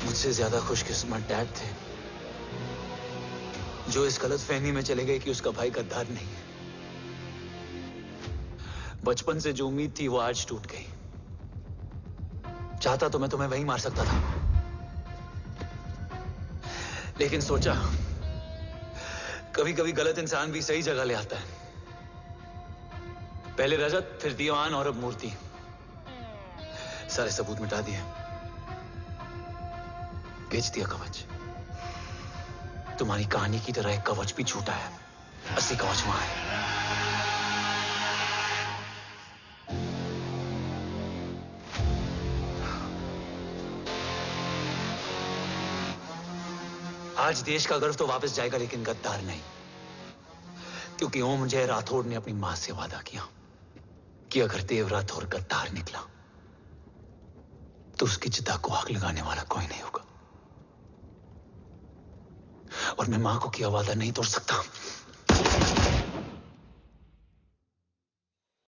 मुझसे ज्यादा खुशकिस्मत डैड थे, जो इस गलतफहमी में चले गए कि उसका भाई गद्दार नहीं है। बचपन से जो उम्मीद थी वो आज टूट गई। चाहता तो मैं तुम्हें वहीं मार सकता था, लेकिन सोचा कभी कभी गलत इंसान भी सही जगह ले आता है। पहले रजत, फिर दीवान और अब मूर्ति। सारे सबूत मिटा दिए, बेच दिया कवच। तुम्हारी कहानी की तरह एक कवच भी झूठा है, असली कवच वहां है। आज देश का गर्व तो वापस जाएगा, लेकिन गद्दार नहीं, क्योंकि ओम जय राठौड़ ने अपनी मां से वादा किया कि अगर देव राठौड़ गद्दार निकला तो उसकी चिता को आग लगाने वाला कोई नहीं होगा। और मैं मां को किया वादा नहीं तोड़ सकता।